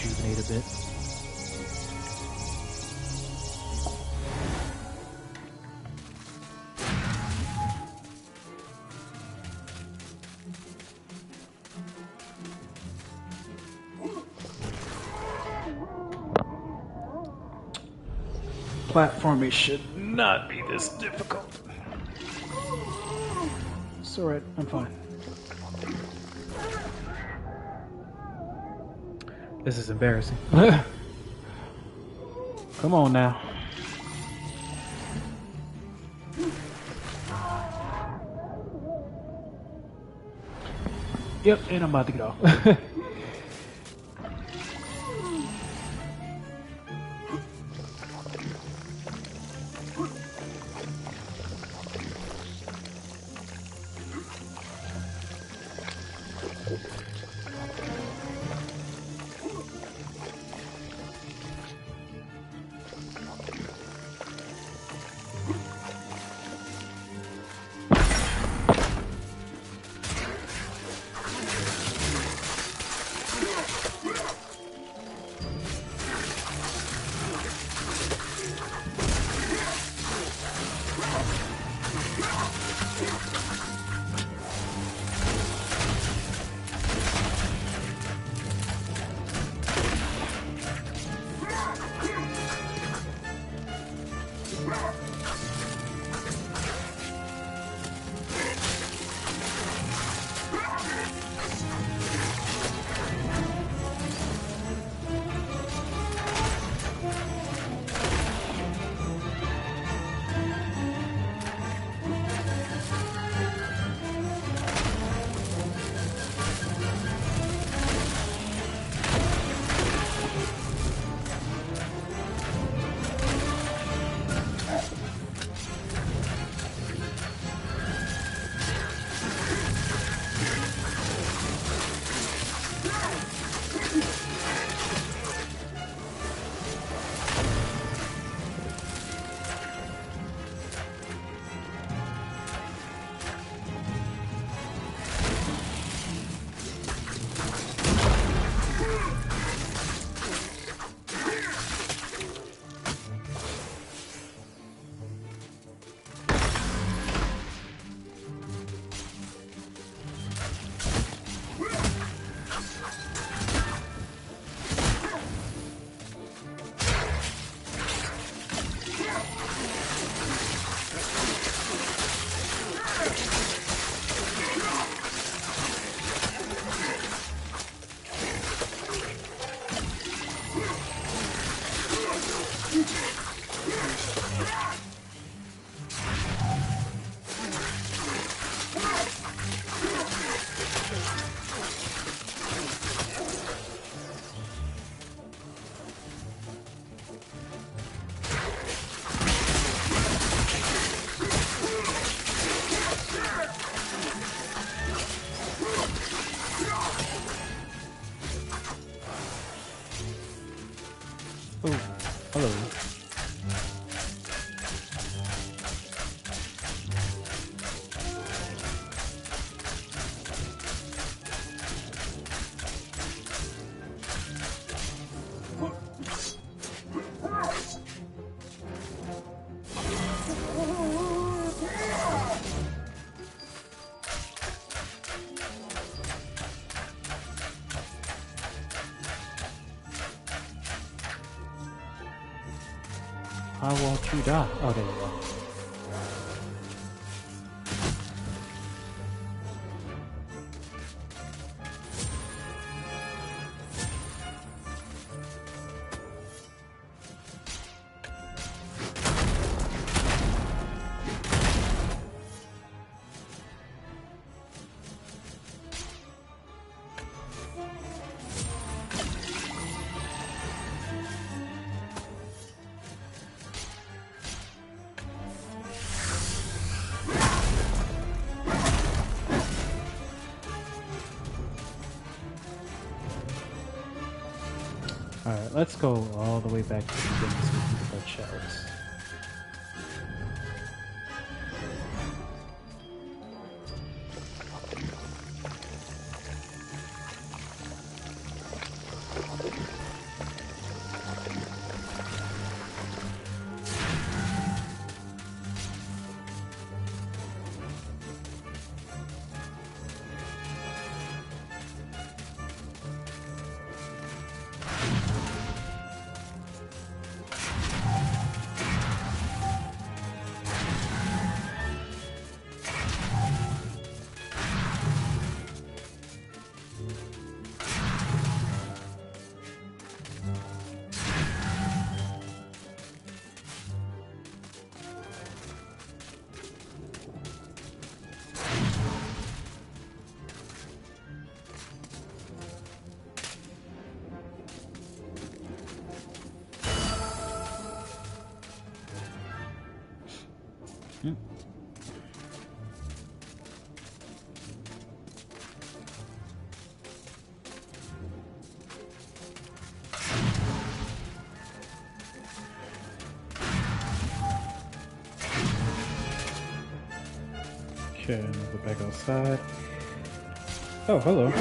Rejuvenate a bit. Platforming should not be this difficult. It's alright, I'm fine. This is embarrassing. Come on now. Yep, and I'm about to get off. Why won't you die? Oh, there you go. Alright, let's go all the way back to the beginning so we can get our chalice. Okay, and we'll go back outside. Oh, hello.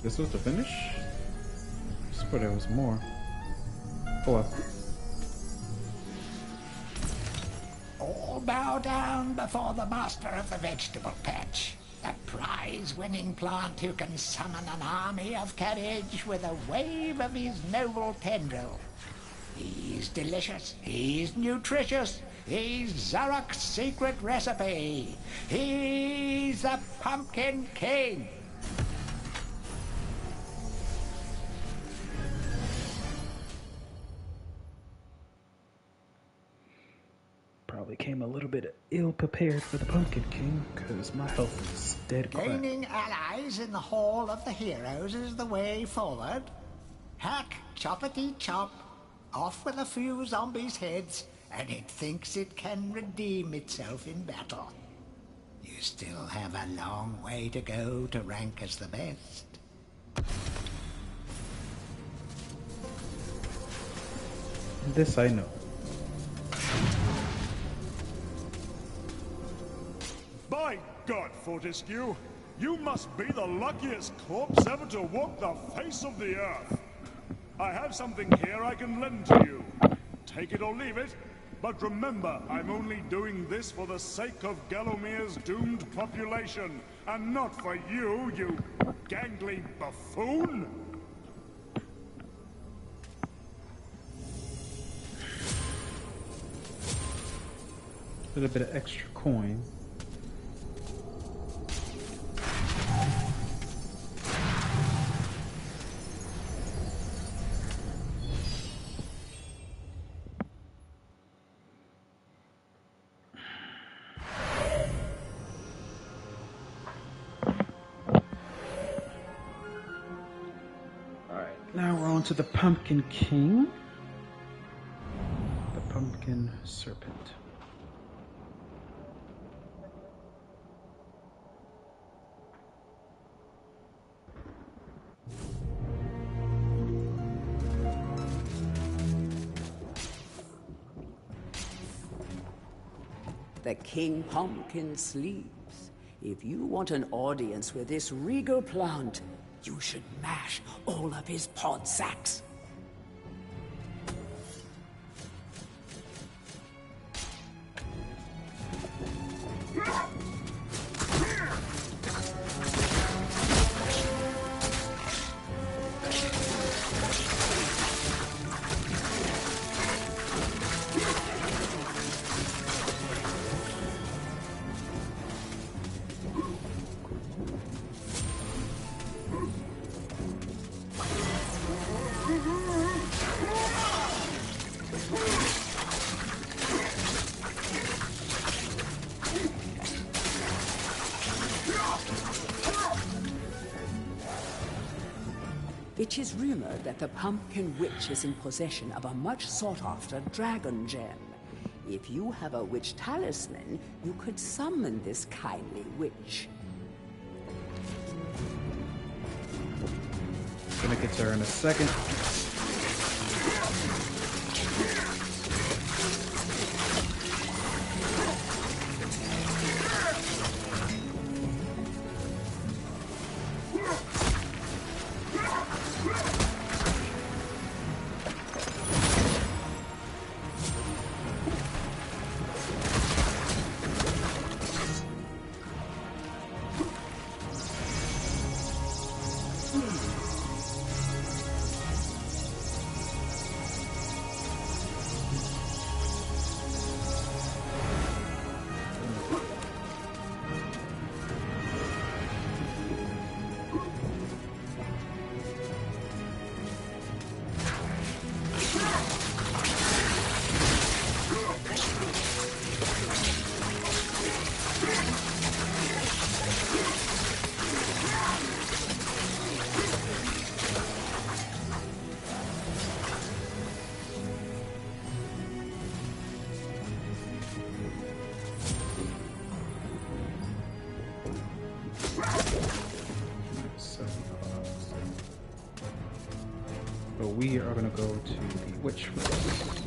This was the finish? I swear there was more. Oh well. All bow down before the master of the vegetable patch. The prize-winning plant who can summon an army of cabbage with a wave of his noble tendril. He's delicious. He's nutritious. He's Zarok's secret recipe. He's the Pumpkin King. Probably came a little bit ill prepared for the Pumpkin King, because my health is dead crap. Gaining allies in the Hall of the Heroes is the way forward. Hack, choppity chop, off with a few zombies' heads, and it thinks it can redeem itself in battle. You still have a long way to go to rank as the best. This I know. By God, Fortescue, you must be the luckiest corpse ever to walk the face of the earth. I have something here I can lend to you. Take it or leave it, but remember, I'm only doing this for the sake of Galomir's doomed population, and not for you, you gangly buffoon! A little bit of extra coin. on to the Pumpkin King. The Pumpkin Serpent. The King Pumpkin sleeps. If you want an audience with this regal plant, you should mash all of his pod sacks. It is rumored that the Pumpkin Witch is in possession of a much sought-after dragon gem. If you have a witch talisman, you could summon this kindly witch. Gonna get to her in a second. But we are going to go to the witch first.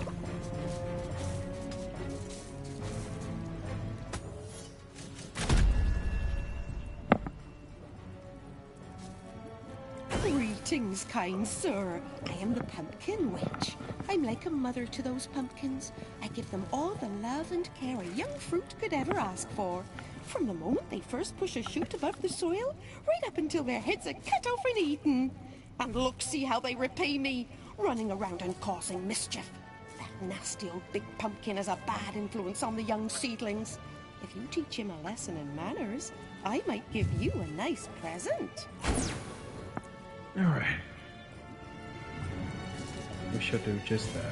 Greetings, kind sir. I am the Pumpkin Witch. I'm like a mother to those pumpkins. I give them all the love and care a young fruit could ever ask for. From the moment they first push a shoot above the soil, right up until their heads are cut off and eaten. And look, see how they repay me, running around and causing mischief. That nasty old big pumpkin has a bad influence on the young seedlings. If you teach him a lesson in manners, I might give you a nice present. All right. We should do just that.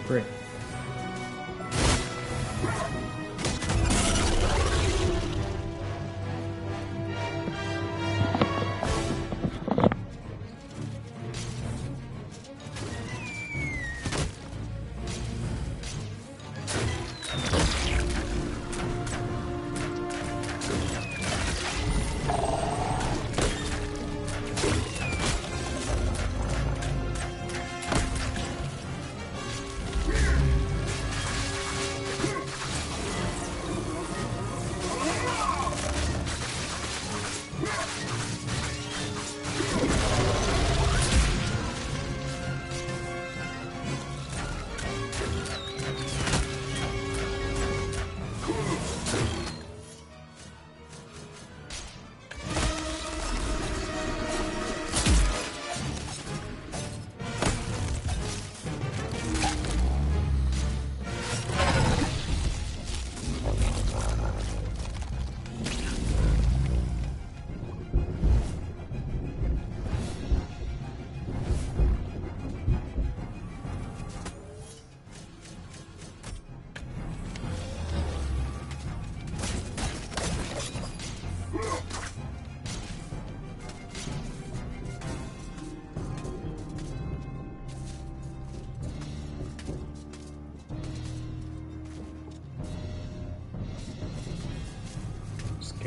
Great.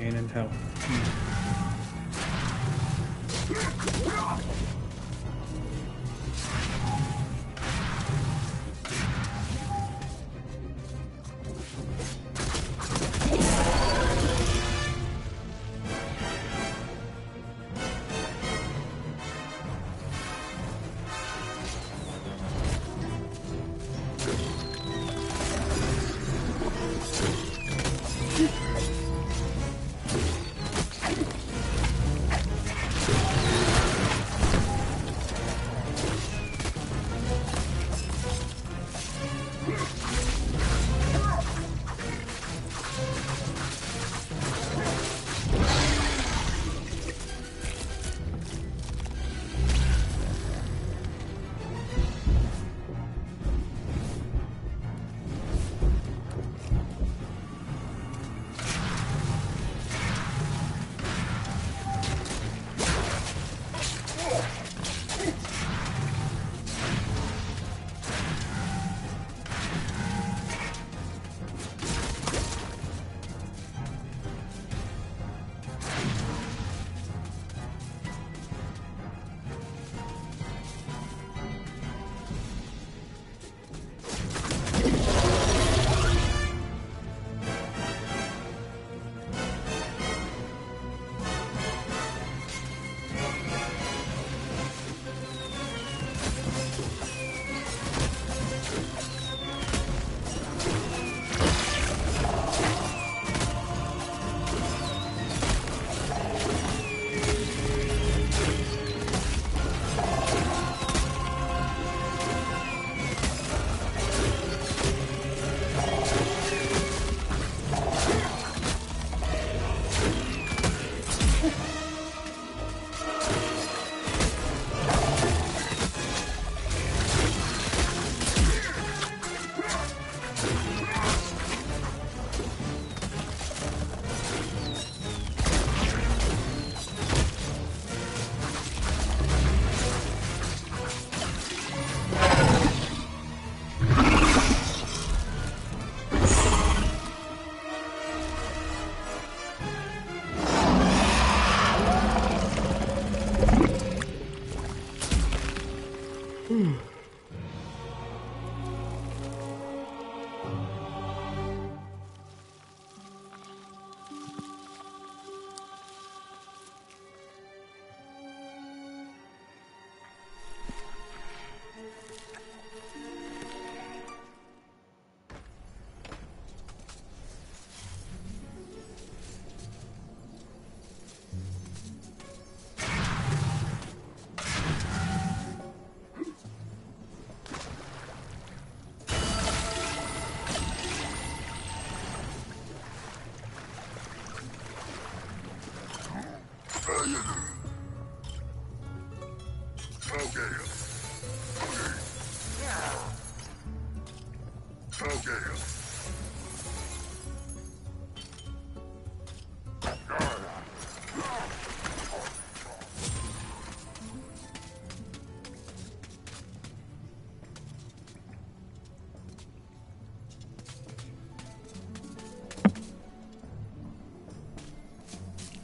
gaining health.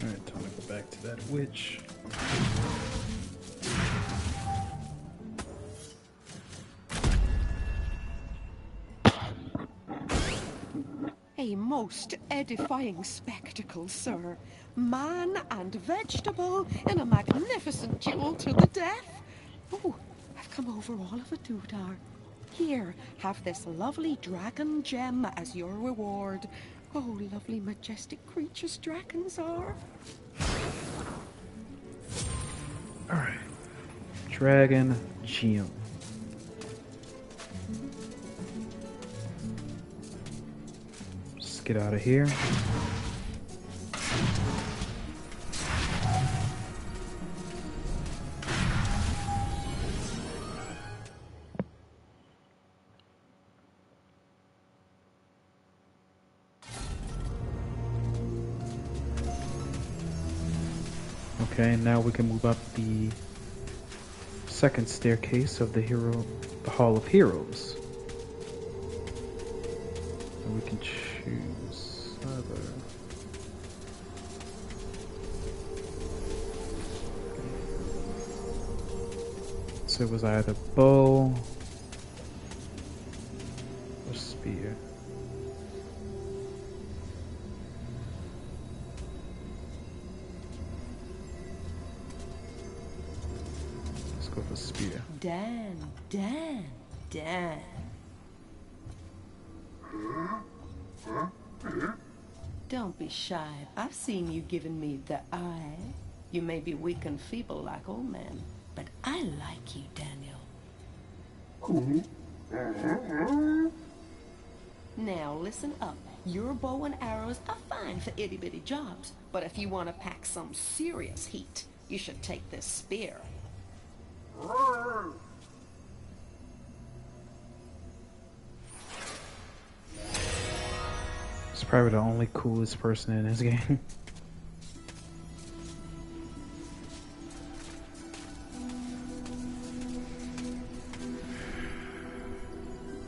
Alright, time to go back to that witch. A most edifying spectacle, sir. Man and vegetable in a magnificent duel to the death. Oh, I've come over all of a doodar. Here, have this lovely dragon gem as your reward. Oh, lovely, majestic creatures dragons are. Alright. Dragon gem. Let's get out of here. Okay, now we can move up the second staircase of the Hall of Heroes. And we can choose either So it was either bow or spear. Let's go for spear. Dan. Don't be shy. I've seen you giving me the eye. You may be weak and feeble like old men, but I like you, Daniel. Now listen up. Your bow and arrows are fine for itty-bitty jobs, but if you want to pack some serious heat, you should take this spear. He's probably the only coolest person in this game.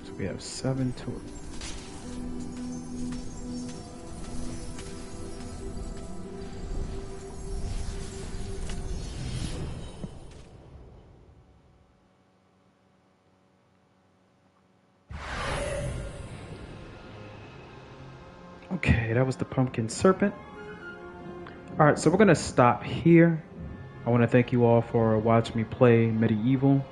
So we have 7 total. Okay, that was the pumpkin serpent. Alright, so we're going to stop here. I want to thank you all for watching me play MediEvil.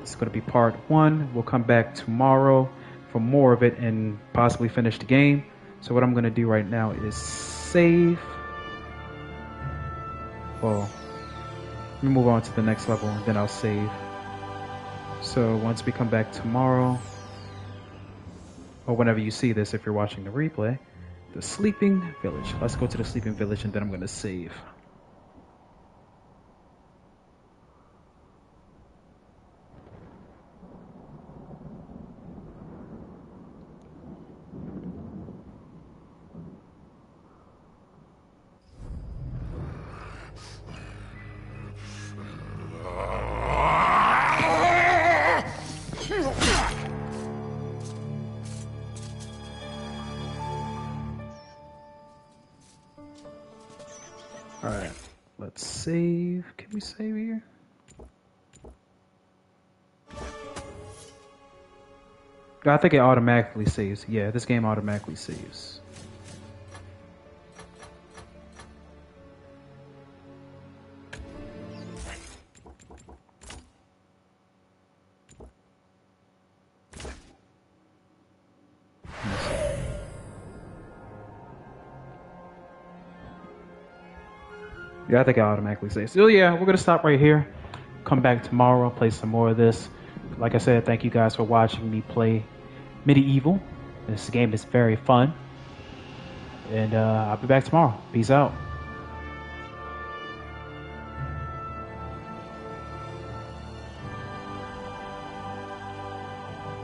It's going to be part 1. We'll come back tomorrow for more of it and possibly finish the game. So what I'm going to do right now is save. Well, let me move on to the next level and then I'll save. So once we come back tomorrow, or whenever you see this if you're watching the replay, the sleeping village. Let's go to the sleeping village and then I'm going to save. Alright, let's save. Can we save here? I think it automatically saves. Yeah, this game automatically saves. Yeah, I think it automatically saves. So yeah, we're going to stop right here. Come back tomorrow, play some more of this. Like I said, thank you guys for watching me play MediEvil. This game is very fun. And I'll be back tomorrow. Peace out.